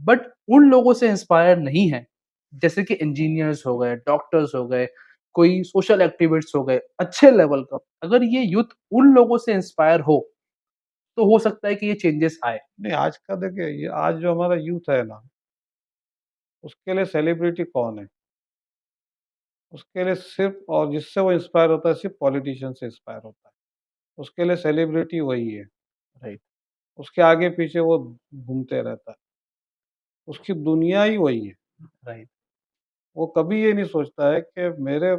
Speaker 1: बट उन लोगों से इंस्पायर नहीं है, जैसे कि इंजीनियर्स हो गए, डॉक्टर्स हो गए, कोई सोशल एक्टिविस्ट हो गए, अच्छे लेवल का। अगर ये यूथ उन लोगों से इंस्पायर हो, तो हो सकता है कि ये चेंजेस आए।
Speaker 2: नहीं, आज का देखिए, ये आज जो हमारा यूथ है ना, उसके लिए सेलिब्रिटी कौन है? उसके लिए सिर्फ़, और जिससे वो इंस्पायर होता है, सिर्फ़ पॉलिटिशियन से इंस्पायर होता है। उसके लिए सेलिब्रिटी वही है।
Speaker 1: राइट,
Speaker 2: उसके आगे-पीछे वो घूमते रहता है। उसकी दुनिया ही वही है।
Speaker 1: राइट।
Speaker 2: वो कभी ये नहीं सोचता है कि मेरे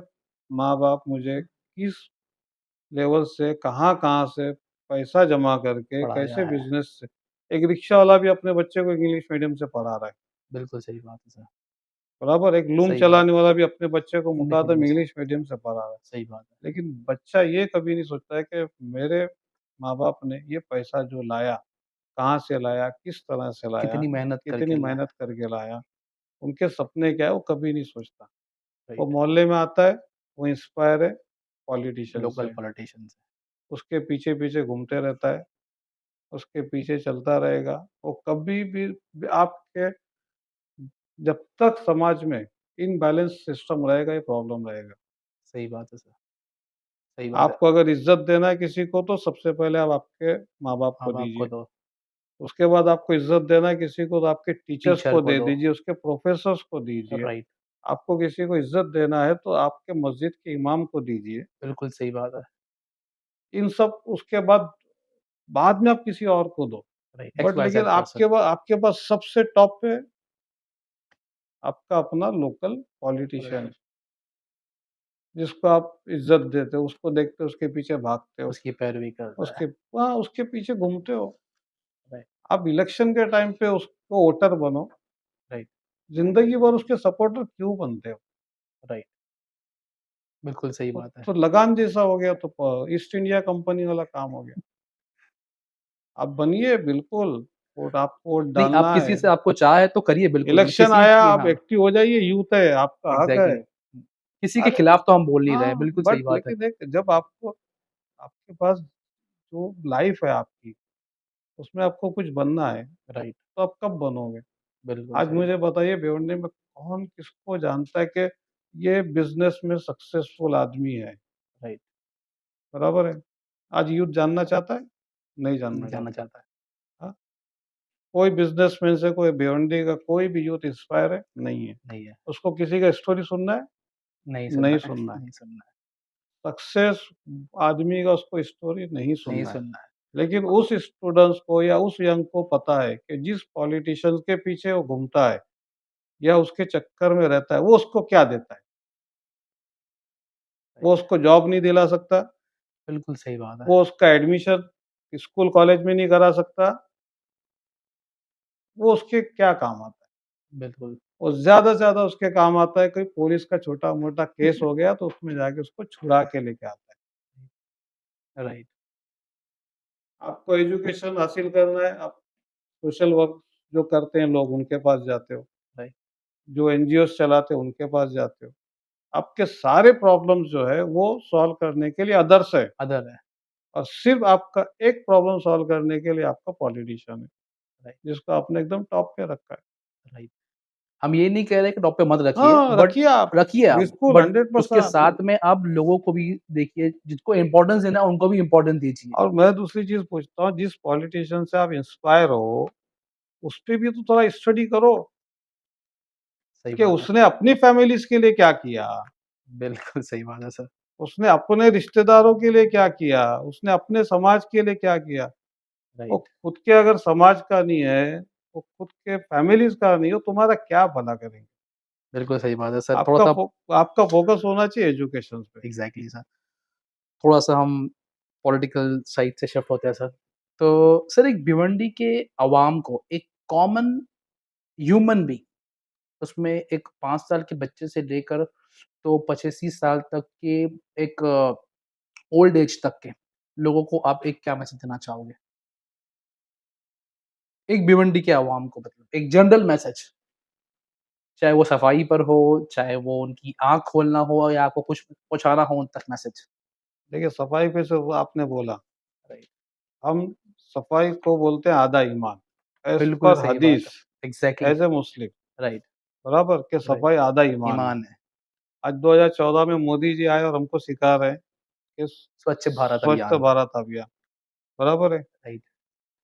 Speaker 2: माँ-बाप मुझे किस लेवल से, कहाँ-कहाँ से पैसा जमा करके,
Speaker 1: पढ़ाया
Speaker 2: कैसे
Speaker 1: है।
Speaker 2: बिज़नेस से, एक रिक्शा वाला भी अपने बच्चे को इंग्लिश मीडियम से पढ़ा रहा है,
Speaker 1: बिल्कुल सही बात है सर।
Speaker 2: बराबर? एक लूम
Speaker 1: सही बात
Speaker 2: चलाने
Speaker 1: है।
Speaker 2: वाला भी अपने बच्चे को
Speaker 1: इंग्लिश
Speaker 2: मुकद्दम
Speaker 1: मीडियम से।
Speaker 2: इंग्लिश मीडियम से पढ़ा रहा है।
Speaker 1: सही बात है।
Speaker 2: लेकिन बच्चा ये कभी नहीं सोचता है कि मेरे माँ-बाप ने ये पैसा जो लाया, कहाँ से लाया, किस तरह से लाया,
Speaker 1: कितनी मेहनत
Speaker 2: कितनी
Speaker 1: करके लाए
Speaker 2: मेहनत
Speaker 1: हैं।
Speaker 2: करके लाया, उनके सपने क्या है, वो कभी नहीं सोचता। वो
Speaker 1: राइट,
Speaker 2: मोहल्ले में आता है, वो इंस्पायर है पॉलिटिशियन
Speaker 1: लोकल
Speaker 2: से,
Speaker 1: पॉलिटिशियंस।
Speaker 2: उसके पीछे-पीछे घूमते रहता है, उसके पीछे चलता रहेगा। वो कभी भी आपके, जब तक समाज में इनबैलेंस सिस्टम रहेगा, ये प्रॉब्लम रहेगा।
Speaker 1: सही बात है सर। सही बात है।
Speaker 2: आपको अगर इज़्ज़त देना है किसी को, तो सबसे पहले आप आपके माँ-बाप को
Speaker 1: माँ-बाप को
Speaker 2: दीजिए।
Speaker 1: दो,
Speaker 2: उसके बाद आपको इज़्ज़त देना है किसी को, तो आपके टीचर्स
Speaker 1: टीचर
Speaker 2: को
Speaker 1: को
Speaker 2: दे
Speaker 1: दो।
Speaker 2: दीजिए, उसके प्रोफ़ेसर्स को दीजिए।
Speaker 1: राइट,
Speaker 2: आपको किसी को इज़्ज़त देना है, तो आपके मस्जिद के इमाम को दीजिए।
Speaker 1: बिल्कुल सही बात है।
Speaker 2: इन सब उसके बाद में आप किसी और को दो।
Speaker 1: राइट, एक्स
Speaker 2: बट
Speaker 1: वाई
Speaker 2: लेकिन
Speaker 1: ज़ेड पर्सन।
Speaker 2: आपके पास सबसे टॉप पे आपका अपना लोकल पॉलिटिशियन है,
Speaker 1: पॉलिटिशियन।
Speaker 2: जिसको आप इज़्ज़त देते हो, उसको देखते हो, उसके पीछे भागते हो,
Speaker 1: उसकी पैरवी करता
Speaker 2: उसके
Speaker 1: है।
Speaker 2: हाँ, उसके पीछे घूमते हो।
Speaker 1: राइट,
Speaker 2: आप इलेक्शन के टाइम पे उसको वोटर बनो,
Speaker 1: राइट,
Speaker 2: ज़िंदगी भर उसके सपोर्टर क्यों बनते हो?
Speaker 1: राइट। बिल्कुल सही
Speaker 2: वो
Speaker 1: बात है।
Speaker 2: तो लगान जैसा हो गया, तो ईस्ट इंडिया कंपनी वाला काम हो गया। आप बनिए बिल्कुल, आपको वोट
Speaker 1: नहीं, आप
Speaker 2: डालना
Speaker 1: किसी
Speaker 2: है।
Speaker 1: से आपको चाह है तो करिए बिल्कुल,
Speaker 2: इलेक्शन
Speaker 1: किसी
Speaker 2: आया,
Speaker 1: की
Speaker 2: आप
Speaker 1: हाँ,
Speaker 2: एक्टिव हो जाइए, यूथ है, आपका हक है।
Speaker 1: एग्ज़ैक्टली। किसी के
Speaker 2: अरे
Speaker 1: खिलाफ तो हम बोल नहीं रहे हैं,
Speaker 2: हाँ,
Speaker 1: बिल्कुल सही
Speaker 2: बट
Speaker 1: बात है।
Speaker 2: लेकिन एक जब आपको, आपके पास जो लाइफ है आपकी, उसमें आपको कुछ बनना है,
Speaker 1: राइट,
Speaker 2: तो आप कब बनोगे?
Speaker 1: बिल्कुल
Speaker 2: आज
Speaker 1: सही
Speaker 2: मुझे
Speaker 1: बात।
Speaker 2: बताइए, भिवंडी में कौन किसको जानता है कि ये बिज़नेस में सक्सेसफुल आदमी है,
Speaker 1: राइट,
Speaker 2: बराबर है? आज यूथ जानना चाहता है? नहीं
Speaker 1: नहीं
Speaker 2: जानना
Speaker 1: जानना
Speaker 2: चाहता।
Speaker 1: चाहता है।
Speaker 2: हाँ, कोई बिज़नेसमैन से कोई भिवंडी का कोई भी यूथ इंस्पायर है? नहीं है।
Speaker 1: नहीं है,
Speaker 2: उसको किसी का स्टोरी सुनना है?
Speaker 1: नहीं
Speaker 2: नहीं
Speaker 1: सुनना है,
Speaker 2: सुनना है।
Speaker 1: नहीं सुनना है,
Speaker 2: सक्सेस आदमी का उसको स्टोरी नहीं
Speaker 1: नहीं
Speaker 2: सुनना है।
Speaker 1: सुनना है।
Speaker 2: लेकिन उस स्टूडेंट्स को या उस यंग को पता है कि जिस पॉलिटिशियन के पीछे वो घूमता है या उसके चक्कर में रहता है, वो उसको क्या देता है। वो उसको जॉब नहीं दिला सकता,
Speaker 1: बिल्कुल सही बात है।
Speaker 2: वो उसका एडमिशन स्कूल कॉलेज में नहीं करा सकता, वो उसके क्या काम आता है?
Speaker 1: बिल्कुल।
Speaker 2: वो ज़्यादा से ज़्यादा उसके काम आता है, कोई पुलिस का छोटा-मोटा केस हो गया तो उसमें जाके उसको छुड़ा के लेके आता है।
Speaker 1: राइट,
Speaker 2: आपको एजुकेशन हासिल करना है, आप सोशल वर्क जो करते हैं लोग उनके पास जाते हो,
Speaker 1: राइट,
Speaker 2: जो एनजीओज़ चलाते हैं उनके पास जाते हो। आपके सारे प्रॉब्लम्स जो है वो सॉल्व करने के लिए अदर्स है
Speaker 1: अदर है।
Speaker 2: और सिर्फ़ आपका एक प्रॉब्लम सॉल्व करने के लिए आपका पॉलिटिशियन है,
Speaker 1: राइट,
Speaker 2: जिसको आपने एकदम टॉप पे रखा है।
Speaker 1: राइट। हम ये नहीं कह रहे कि टॉप पे मत रखिए,
Speaker 2: हाँ,
Speaker 1: बट
Speaker 2: रखिए आप,
Speaker 1: रखिए आप,
Speaker 2: बिल्कुल
Speaker 1: बट उसके
Speaker 2: 100%।
Speaker 1: साथ में आप लोगों को भी देखिए, जिसको इम्पोर्टेंस देना है उनको भी इम्पोर्टेंस दीजिए।
Speaker 2: और मैं दूसरी चीज़ पूछता हूँ, जिस पॉलिटिशियन से आप इंस्पायर हो, उसपे भी तो थोड़ा स्टडी करो
Speaker 1: सही
Speaker 2: कि
Speaker 1: बात है।
Speaker 2: उसने अपनी फैमिलीज़ के लिए क्या किया?
Speaker 1: बिल्कुल सही बात है सर।
Speaker 2: उसने अपने रिश्तेदारों के लिए क्या किया? उसने अपने समाज के लिए क्या किया? वो
Speaker 1: राइट,
Speaker 2: खुद के अगर समाज का नहीं है, वो खुद के फैमिलीज़ का नहीं हो, तुम्हारा क्या भला करेंगे?
Speaker 1: बिल्कुल सही बात है सर। थोड़ा-सा
Speaker 2: आपका फ़ोकस होना चाहिए एजुकेशन पे।
Speaker 1: Exactly sir. थोड़ा-सा हम पॉलिटिकल साइड से शिफ्ट होते हैं सर। तो सर एक भिवंडी के अवाम को एक कॉमन ह्यूमन बीइंग, उसमें एक 5 साल के बच्चे से लेकर तो 85 साल तक के एक ओल्ड एज तक के लोगों को आप एक क्या मैसेज देना चाहोगे? एक भिवंडी के अवाम को, मतलब एक जनरल मैसेज, चाहे वो सफाई पर हो, चाहे वो उनकी आँख खोलना हो या आपको कुछ पहुँचाना हो उन तक मैसेज।
Speaker 2: देखिए, सफाई पे से वो आपने बोला,
Speaker 1: राइट,
Speaker 2: हम सफाई को बोलते हैं आधा ईमान, एज़
Speaker 1: बिल्कुल
Speaker 2: पर
Speaker 1: सही बात
Speaker 2: हदीस,
Speaker 1: है। Exactly,
Speaker 2: as a Muslim,
Speaker 1: right,
Speaker 2: बराबर? कि
Speaker 1: राइट,
Speaker 2: सफाई आधा ईमान है।
Speaker 1: ईमान है।
Speaker 2: आज 2014 में मोदी जी आए और हमको सिखा रहे हैं कि
Speaker 1: स्वच्छ भारत
Speaker 2: स्वच्छ
Speaker 1: अभियान।
Speaker 2: भारत अभियान, बराबर है?
Speaker 1: राइट,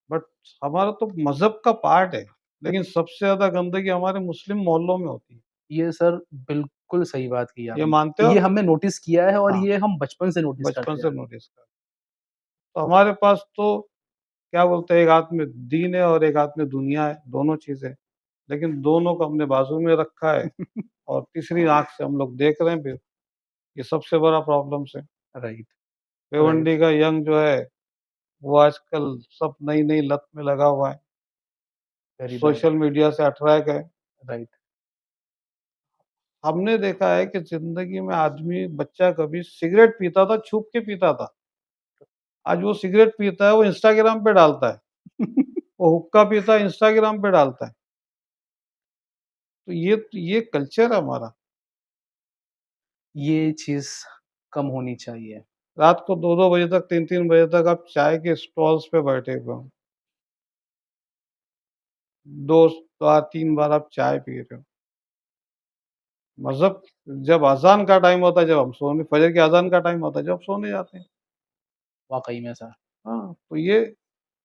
Speaker 2: बट हमारा तो मज़हब का पार्ट है, लेकिन सबसे ज़्यादा गंदगी हमारे मुस्लिम मोहल्लों में होती है।
Speaker 1: ये सर बिल्कुल सही बात की
Speaker 2: ये मानते
Speaker 1: आपने।
Speaker 2: हो?
Speaker 1: ये हमने नोटिस किया है और
Speaker 2: हाँ,
Speaker 1: ये हम बचपन से नोटिस
Speaker 2: बचपन
Speaker 1: करते आ
Speaker 2: से
Speaker 1: रहे हैं।
Speaker 2: नोटिस कर। तो हमारे पास तो क्या बोलते हैं, एक हाथ में दीन है और एक हाथ में दुनिया है, दोनों चीज़ें। लेकिन दोनों को हमने बाजू में रखा है और तीसरी आँख से हम लोग देख रहे हैं फिर, ये सबसे बड़ा प्रॉब्लम्स है।
Speaker 1: राइट, राइट,
Speaker 2: भिवंडी का यंग जो है, वो आजकल सब नई-नई लत में लगा हुआ है,
Speaker 1: वेरी बैड।
Speaker 2: सोशल मीडिया से अट्रैक्ट है।
Speaker 1: राइट,
Speaker 2: हमने देखा है कि ज़िंदगी में आदमी बच्चा कभी सिगरेट पीता था, छुप के पीता था। आज वो सिगरेट पीता है, वो इंस्टाग्राम पे डालता है। वो हुक्का पीता है, इंस्टाग्राम पे डालता है। तो ये कल्चर है हमारा।
Speaker 1: ये चीज़ कम होनी चाहिए।
Speaker 2: रात को 2-2 बजे तक, 3-3 बजे तक आप चाय के स्टॉल्स पे बैठे हुए हो। 2 बार 3 बार आप चाय पी रहे हो। मज़हब जब अज़ान का टाइम होता है, जब हम सोने फजर की अज़ान का टाइम होता है, जब सोने जाते हैं।
Speaker 1: वाक़ई में सर।
Speaker 2: हाँ, तो ये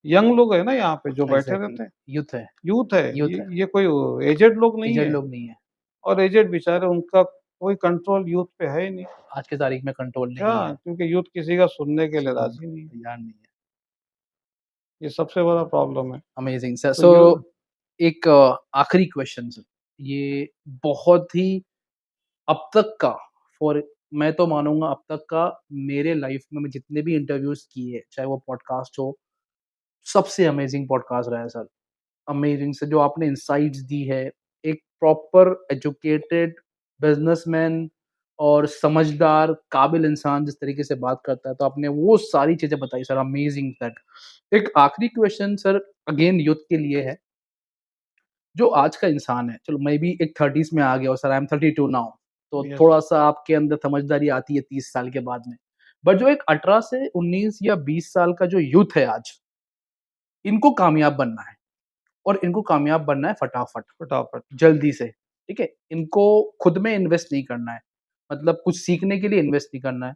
Speaker 2: यंग लोग हैं ना यहाँ पे जो बैठे
Speaker 1: एग्ज़ैक्टली,
Speaker 2: रहते हैं।
Speaker 1: यूथ है,
Speaker 2: यूथ है,
Speaker 1: यूथ है।
Speaker 2: ये कोई एजेड लोग नहीं
Speaker 1: एजेड
Speaker 2: है
Speaker 1: लोग नहीं है।
Speaker 2: और एजेड बेचारे उनका कोई कंट्रोल यूथ पे है ही नहीं।
Speaker 1: आज की तारीख में कंट्रोल नहीं
Speaker 2: हाँ,
Speaker 1: है।
Speaker 2: क्योंकि यूथ किसी का सुनने के लिए
Speaker 1: सुनने
Speaker 2: राज़ी
Speaker 1: को
Speaker 2: नहीं है।
Speaker 1: तैयार नहीं है।
Speaker 2: ये सबसे बड़ा प्रॉब्लम है।
Speaker 1: Amazing sir.
Speaker 2: तो
Speaker 1: सो
Speaker 2: यू
Speaker 1: एक आखिरी क्वेश्चन सर, ये बहुत ही अब तक का, फॉर मैं तो मानूँगा अब तक का मेरे लाइफ़ में मैं जितने भी इंटरव्यूज़ किए, चाहे वो पॉडकास्ट हो, सबसे अमेज़िंग पॉडकास्ट रहा है सर। अमेज़िंग सर, जो आपने इनसाइट्स दी है, एक प्रॉपर एजुकेटेड बिज़नेसमैन और समझदार, काबिल इंसान जिस तरीके से बात करता है, तो आपने वो सारी चीज़ें बताई सर, अमेज़िंग दैट। एक आखिरी क्वेश्चन सर अगेन यूथ के लिए है, जो आज का इंसान है, चलो मैं भी एक 30s में आ गया हूँ सर, आई एम 32 नाउ, तो
Speaker 2: यस,
Speaker 1: थोड़ा-सा आपके अंदर समझदारी आती है 30 साल के बाद में। बट जो एक 18 से 19 या 20 साल का जो यूथ है आज, इनको कामयाब बनना है और इनको कामयाब बनना है फटाफट,
Speaker 2: फटाफट।
Speaker 1: जल्दी से, ठीक है? इनको खुद में इन्वेस्ट नहीं करना है, मतलब कुछ सीखने के लिए इन्वेस्ट नहीं करना है,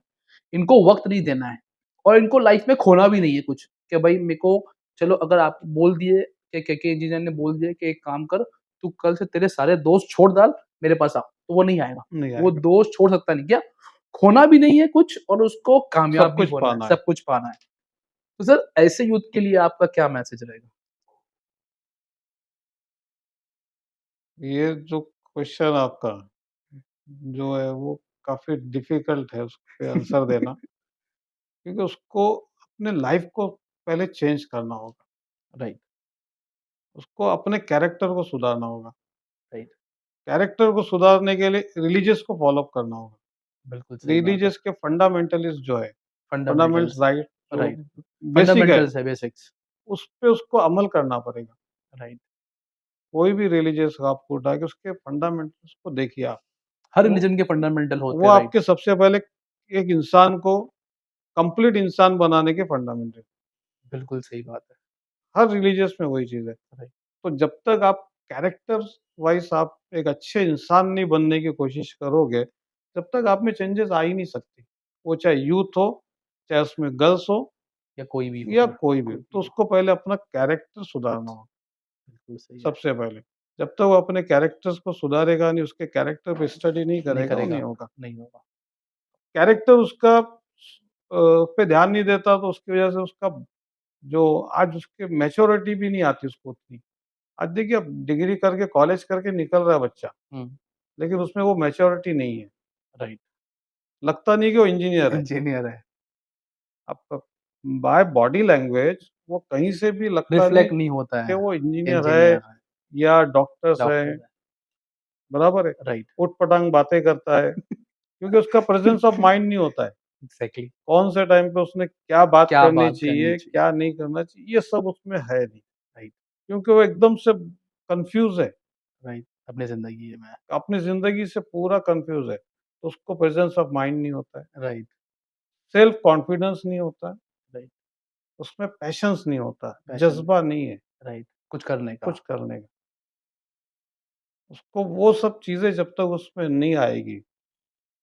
Speaker 1: इनको वक़्त नहीं देना है और इनको लाइफ़ में खोना भी नहीं है कुछ, कि भाई मेरे को, चलो अगर आप बोल दिए कि के इंजीनियर ने बोल दिया कि एक काम कर, तू कल से तेरे सारे दोस्त छोड़ डाल, मेरे पास आ, तो वो नहीं आएगा।
Speaker 2: नहीं
Speaker 1: वो
Speaker 2: आएगा।
Speaker 1: दोस्त छोड़ सकता नहीं, क्या? खोना भी नहीं है कुछ और उसको कामयाब
Speaker 2: सब
Speaker 1: भी
Speaker 2: कुछ
Speaker 1: होना है,
Speaker 2: पाना है।
Speaker 1: सब कुछ पाना है। तो सर ऐसे यूथ के लिए आपका क्या मैसेज रहेगा?
Speaker 2: ये जो क्वेश्चन आपका जो है वो काफ़ी डिफ़िकल्ट है उस पे आंसर देना क्योंकि उसको अपने लाइफ़ को पहले चेंज करना होगा।
Speaker 1: राइट,
Speaker 2: उसको अपने कैरेक्टर को सुधारना होगा।
Speaker 1: राइट,
Speaker 2: कैरेक्टर को सुधारने के लिए रिलीजियस को फ़ॉलो अप करना होगा।
Speaker 1: बिल्कुल सही बात है।
Speaker 2: रिलीजियस के फंडामेंटलिस्ट जो है, फंडामेंटल्स
Speaker 1: फंडामेंटल्स,
Speaker 2: राइट जो
Speaker 1: राइट,
Speaker 2: बेसिक है,
Speaker 1: फंडामेंटल्स है, बेसिक्स,
Speaker 2: उस पे उसको अमल करना पड़ेगा।
Speaker 1: राइट।
Speaker 2: कोई भी रिलीजियस आपको उठा के उसके फंडामेंटल्स को देखिए आप।
Speaker 1: हर
Speaker 2: वो
Speaker 1: रिलीजन के फंडामेंटल
Speaker 2: वो
Speaker 1: होते हैं, राइट,
Speaker 2: आपके सबसे पहले एक इंसान को कंप्लीट इंसान बनाने के फंडामेंटल।
Speaker 1: बिल्कुल सही बात है,
Speaker 2: हर रिलीजियस में वही चीज़ है।
Speaker 1: राइट,
Speaker 2: तो जब तक आप कैरेक्टर वाइज़ आप एक अच्छे इंसान नहीं बनने की कोशिश करोगे, तब तक आप में चेंजेस आ ही नहीं सकती। वो चाहे यूथ हो, चाहे उसमें गर्ल्स हो
Speaker 1: या कोई भी हो
Speaker 2: या
Speaker 1: फिर,
Speaker 2: कोई भी हो।
Speaker 1: कोई
Speaker 2: तो
Speaker 1: भी हो,
Speaker 2: उसको पहले अपना कैरेक्टर सुधारना होगा,
Speaker 1: बिल्कुल सही है,
Speaker 2: सबसे पहले। जब तक वो अपने कैरेक्टर्स को सुधारेगा नहीं, उसके कैरेक्टर पे स्टडी नहीं
Speaker 1: नहीं
Speaker 2: करेगा, वो नहीं
Speaker 1: करेगा,
Speaker 2: होगा।
Speaker 1: नहीं होगा,
Speaker 2: कैरेक्टर उसका पे ध्यान नहीं देता तो उसकी वज़ह से उसका जो आज उसकी मैच्योरिटी भी नहीं आती उसको उतनी। आज देखिए अब डिग्री करके कॉलेज करके निकल रहा है बच्चा,
Speaker 1: हुँ,
Speaker 2: लेकिन उसमें वो मैच्योरिटी नहीं है।
Speaker 1: राइट,
Speaker 2: लगता नहीं कि वो इंजीनियर है।
Speaker 1: इंजीनियर है,
Speaker 2: आपका बाय बॉडी लैंग्वेज वो कहीं से भी लगता नहीं
Speaker 1: रिफ्लेक्ट नहीं होता
Speaker 2: कि
Speaker 1: है,
Speaker 2: वो इंजीनियर है
Speaker 1: इंजीनियर है,
Speaker 2: या डॉक्टर्स है,
Speaker 1: डॉक्टर है,
Speaker 2: बराबर है।
Speaker 1: राइट,
Speaker 2: ऊट-पटांग बातें करता है, क्योंकि उसका प्रेजेंस ऑफ माइंड नहीं होता है।
Speaker 1: एग्ज़ैक्टली,
Speaker 2: कौन से टाइम पे उसने क्या बात
Speaker 1: क्या
Speaker 2: करनी
Speaker 1: बात करनी
Speaker 2: चाहिए,
Speaker 1: चाहिए,
Speaker 2: क्या नहीं करना चाहिए, ये सब उसमें है नहीं।
Speaker 1: राइट,
Speaker 2: क्योंकि वो एकदम से कन्फ्यूज़ है,
Speaker 1: राइट, अपनी ज़िंदगी में,
Speaker 2: अपनी ज़िंदगी से पूरा कन्फ्यूज़ है। तो उसको प्रेजेंस ऑफ माइंड नहीं होता है,
Speaker 1: राइट,
Speaker 2: सेल्फ कॉन्फिडेंस नहीं होता है,
Speaker 1: राइट,
Speaker 2: उसमें पैशंस नहीं होता,
Speaker 1: पैशन,
Speaker 2: जज़्बा नहीं है
Speaker 1: राइट, कुछ करने का,
Speaker 2: कुछ करने का। उसको वो सब चीज़ें जब तक उसमें नहीं आएगी,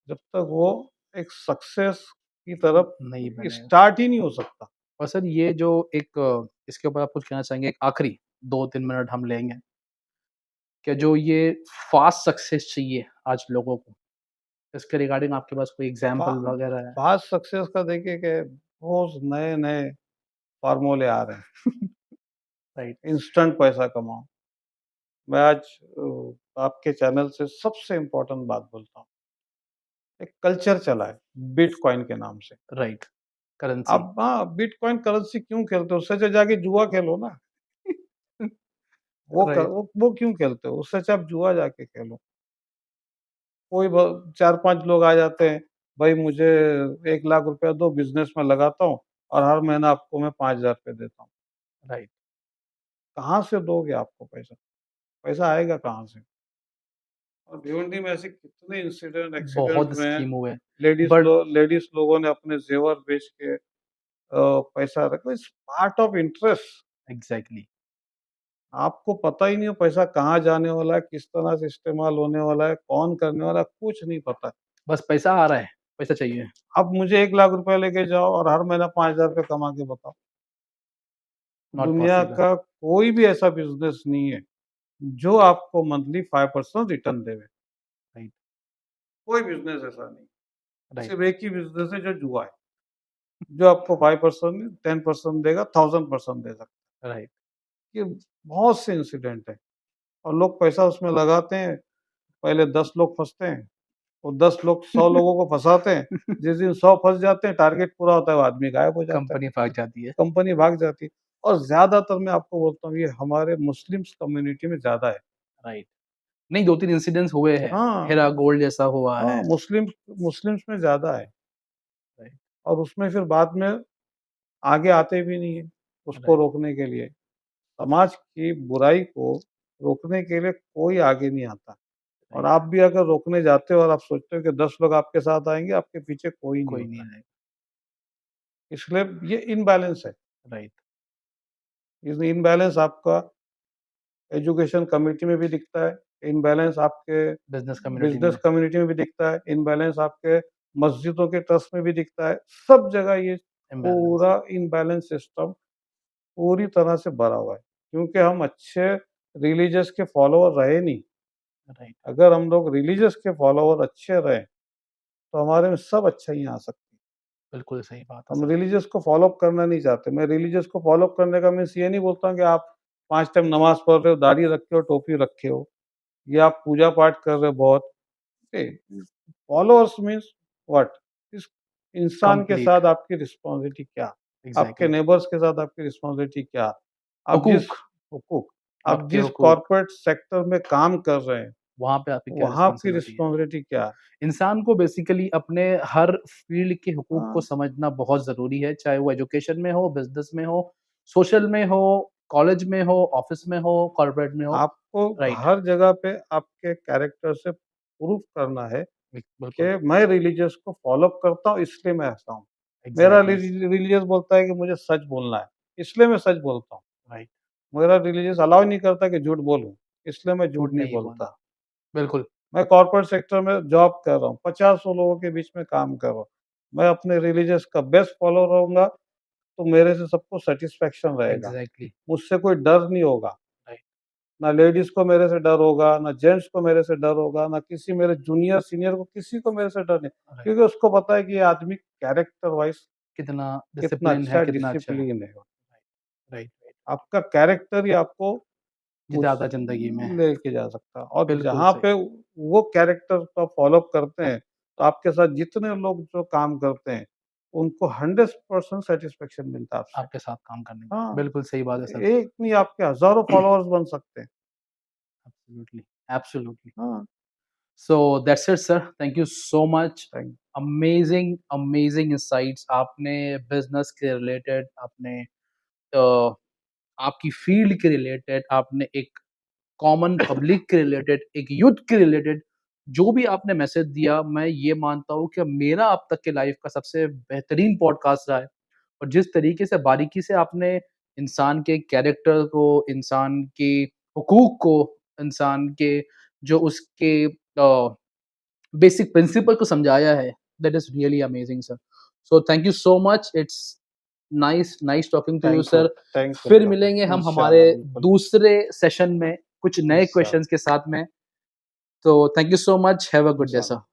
Speaker 2: जब तक वो एक सक्सेस की तरफ
Speaker 1: नहीं बनेगा।
Speaker 2: स्टार्ट ही नहीं हो सकता।
Speaker 1: और सर ये जो एक इसके ऊपर आप कुछ कहना चाहेंगे? एक आखिरी 2-3 मिनट हम लेंगे, कि जो ये फ़ास्ट सक्सेस चाहिए आज लोगों को, इसके रिगार्डिंग आपके पास कोई
Speaker 2: फा
Speaker 1: एग्ज़ाम्पल वगैरह है?
Speaker 2: फास्ट सक्सेस का देखिए कि रोज़ नए-नए फ़ॉर्मूले आ रहे हैं,
Speaker 1: राइट,
Speaker 2: इंस्टेंट पैसा कमाओ। मैं आज आपके चैनल से सबसे इम्पोर्टेंट बात बोलता हूँ। एक कल्चर चला है बिटकॉइन के नाम से।
Speaker 1: राइट, करेंसी,
Speaker 2: आप हाँ, बिटकॉइन करेंसी क्यों खेलते हो? उससे अच्छा जाके जुआ खेलो ना।
Speaker 1: राइट,
Speaker 2: वो क्यों खेलते हो? उससे अच्छा आप जुआ जाके खेलो। कोई ब 4-5 लोग आ जाते हैं, भाई मुझे 1 लाख रुपया दो बिज़नेस में लगाता हूँ और हर महीना आपको मैं 5,000 रुपए देता हूँ।
Speaker 1: राइट,
Speaker 2: कहाँ से दोगे आपको पैसा? पैसा आएगा कहाँ से? और भिवंडी में ऐसे कितने इंसिडेंट एक्सीडेंट
Speaker 1: बहुत
Speaker 2: हुए हैं,
Speaker 1: स्कीम हुए, बट
Speaker 2: लेडीज़ लोगों ने अपने ज़ेवर बेच के पैसा रखा। It's part of interest.
Speaker 1: Exactly,
Speaker 2: आपको पता ही नहीं है पैसा कहाँ जाने वाला है, किस तरह से इस्तेमाल होने वाला है, कौन करने वाला है, कुछ नहीं पता है।
Speaker 1: बस पैसा आ रहा है, पैसा चाहिए,
Speaker 2: अब मुझे 1 लाख रुपए लेके जाओ और हर महीना 5,000 रुपए कमा के बताओ।
Speaker 1: नॉट
Speaker 2: दुनिया
Speaker 1: पॉसिबल,
Speaker 2: का कोई भी ऐसा बिज़नेस नहीं है, जो आपको मंथली 5% रिटर्न देवे।
Speaker 1: राइट,
Speaker 2: कोई बिज़नेस ऐसा नहीं।
Speaker 1: राइट,
Speaker 2: सिर्फ़ एक ही बिज़नेस है जो जुआ है, जो आपको 5% नहीं 10% देगा, 1000% दे सकता
Speaker 1: राइट,
Speaker 2: है। ये बहुत से इंसिडेंट हैं और लोग पैसा उसमें लगाते हैं, पहले 10 लोग फँसते हैं, वो 10 लोग 100 लोगों को फँसाते हैं। जिस दिन 100 फँस जाते हैं, टारगेट पूरा होता है, वो आदमी गायब हो जाता है,
Speaker 1: कंपनी भाग जाती है।
Speaker 2: कंपनी भाग जाती है। और ज़्यादातर मैं आपको बोलता हूँ, ये हमारे मुस्लिम्स कम्युनिटी में ज़्यादा है।
Speaker 1: राइट, नहीं 2-3 इंसिडेंट्स हुए हैं,
Speaker 2: हाँ,
Speaker 1: हेरा गोल्ड जैसा हुआ
Speaker 2: हाँ,
Speaker 1: है,
Speaker 2: मुस्लिम्स में ज़्यादा है
Speaker 1: राइट,
Speaker 2: और उसमें फिर बाद में आगे आते भी नहीं है, उसको
Speaker 1: राइट,
Speaker 2: रोकने के लिए। समाज की बुराई को रोकने के लिए कोई आगे नहीं आता और
Speaker 1: राइट,
Speaker 2: आप भी अगर रोकने जाते हो और आप सोचते हो कि 10 लोग आपके साथ आएँगे, आपके पीछे कोई नहीं
Speaker 1: कोई नहीं
Speaker 2: होता है।
Speaker 1: आएगा,
Speaker 2: इसलिए ये इम्बैलेंस है।
Speaker 1: राइट,
Speaker 2: ये इम्बैलेंस आपका एजुकेशन कम्युनिटी में भी दिखता है, इम्बैलेंस आपके
Speaker 1: बिज़नेस कम्युनिटी
Speaker 2: बिज़नेस
Speaker 1: में,
Speaker 2: कम्युनिटी में भी दिखता है, इम्बैलेंस आपके मस्जिदों के ट्रस्ट में भी दिखता है। सब जगह ये
Speaker 1: इम्बैलेंस है,
Speaker 2: पूरा इम्बैलेंस सिस्टम पूरी तरह से भरा हुआ है, क्योंकि हम अच्छे रिलीजियस के फॉलोवर रहे नहीं।
Speaker 1: राइट,
Speaker 2: अगर हम लोग रिलीजियस के फॉलोवर अच्छे रहे, तो हमारे में सब अच्छाइयाँ आ सकती हैं।
Speaker 1: बिल्कुल सही बात है
Speaker 2: हम
Speaker 1: सर,
Speaker 2: रिलीजियस को फ़ॉलो अप करना नहीं चाहते। मैं रिलीजियस को फ़ॉलो अप करने का मीन्स ये नहीं बोलता हूँ कि आप 5 टाइम नमाज़ पढ़ रहे हो, दाढ़ी रखे हो, टोपी रखे हो या आप पूजा-पाठ कर रहे हो बहुत। फॉलोअर्स मीन्स व्हाट, इस इंसान के
Speaker 1: कंप्लीट
Speaker 2: साथ आपकी रिस्पॉन्सिबिलिटी क्या, आपके
Speaker 1: एग्जैक्टली
Speaker 2: नेबर्स के साथ आपकी रिस्पॉन्सिबिलिटी क्या, आप जिस
Speaker 1: हुकूक
Speaker 2: हुकूक आप
Speaker 1: आपके
Speaker 2: जिस
Speaker 1: हुकूक
Speaker 2: कॉर्पोरेट सेक्टर में काम कर रहे हैं
Speaker 1: वहां पे आपकी क्या
Speaker 2: वहां आपकी
Speaker 1: रिस्पॉन्सिबिलिटी है।
Speaker 2: रिस्पॉन्सिबिलिटी क्या है।
Speaker 1: इंसान को बेसिकली अपने हर फील्ड के हुकूक को
Speaker 2: हाँ,
Speaker 1: समझना बहुत ज़रूरी है, चाहे वो एजुकेशन में हो, बिज़नेस में हो, सोशल में हो, कॉलेज में हो, ऑफ़िस में हो, कॉर्पोरेट में हो।
Speaker 2: आपको
Speaker 1: राइट,
Speaker 2: हर जगह पे आपके कैरेक्टर से प्रूफ करना है
Speaker 1: बिल्कुल,
Speaker 2: कि मैं रिलीजियस को फॉलो करता हूँ इसलिए मैं ऐसा हूँ। मेरा
Speaker 1: एग्ज़ैक्टली,
Speaker 2: रिलीजियस बोलता है कि मुझे सच बोलना है, इसलिए मैं सच बोलता हूँ।
Speaker 1: राइट,
Speaker 2: मेरा रिलीजियस अलाउ नहीं करता कि झूठ बोलूँ, इसलिए मैं झूठ
Speaker 1: झूठ
Speaker 2: नहीं
Speaker 1: नहीं बोलना।
Speaker 2: बोलता।
Speaker 1: बिल्कुल,
Speaker 2: मैं कॉर्पोरेट सेक्टर में जॉब कर रहा हूँ, 50 लोगों के बीच में काम कर रहा हूँ। मैं अपने रिलीजियस का बेस्ट फॉलो रहूँगा, तो मेरे से सबको सैटिस्फैक्शन रहेगा।
Speaker 1: एग्ज़ैक्टली,
Speaker 2: मुझसे कोई डर नहीं होगा।
Speaker 1: राइट,
Speaker 2: ना लेडीज़ को मेरे से डर होगा, ना जेंट्स को मेरे से डर होगा, ना किसी मेरे जूनियर, सीनियर को किसी को मेरे से डर नहीं।
Speaker 1: राइट।
Speaker 2: क्योंकि उसको पता है कि ये आदमी कैरेक्टर वाइज़
Speaker 1: कितना
Speaker 2: कितना
Speaker 1: डिसिप्लिन है,
Speaker 2: अच्छा
Speaker 1: कितना अच्छा है।
Speaker 2: डिसिप्लिन है।
Speaker 1: राइट, राइट,
Speaker 2: आपका कैरेक्टर ही आपको उस
Speaker 1: ज़्यादा ज़िंदगी में।
Speaker 2: लेके जा सकता है और
Speaker 1: बिल्कुल
Speaker 2: जहाँ
Speaker 1: सही,
Speaker 2: पे वो कैरेक्टर को फॉलो करते हैं, तो आपके साथ जितने लोग जो काम करते हैं, उनको 100% सैटिस्फैक्शन मिलता है आपसे।
Speaker 1: आपके साथ काम करने में।
Speaker 2: हाँ,
Speaker 1: बिल्कुल सही बात है सर।
Speaker 2: एक नहीं आपके हज़ारों फॉलोअर्स बन सकते हैं।
Speaker 1: Absolutely, absolutely.
Speaker 2: हाँ,
Speaker 1: so that's it sir, thank you so much.
Speaker 2: Thank
Speaker 1: amazing amazing insights आपने बिजनेस के रिलेटेड, आपने आपकी फील्ड के रिलेटेड, आपने एक कॉमन पब्लिक के रिलेटेड, एक यूथ के रिलेटेड जो भी आपने मैसेज दिया, मैं ये मानता हूँ कि मेरा अब तक के लाइफ का सबसे बेहतरीन पॉडकास्ट रहा है। और जिस तरीके से बारीकी से आपने इंसान के कैरेक्टर को, इंसान के हुकूक को, इंसान के जो उसके बेसिक प्रिंसिपल को समझाया है, that is really amazing sir. So thank you so much, it's nice nice talking to you
Speaker 2: thank you
Speaker 1: sir.
Speaker 2: Thank you
Speaker 1: फिर
Speaker 2: ब्रदर,
Speaker 1: मिलेंगे हम हमारे
Speaker 2: इंशाल्लाह बिल्कुल,
Speaker 1: दूसरे सेशन में कुछ नए
Speaker 2: इंशाल्लाह,
Speaker 1: क्वेश्चंस के साथ में। तो thank you so much, have a good day
Speaker 2: इंशाल्लाह।
Speaker 1: सर।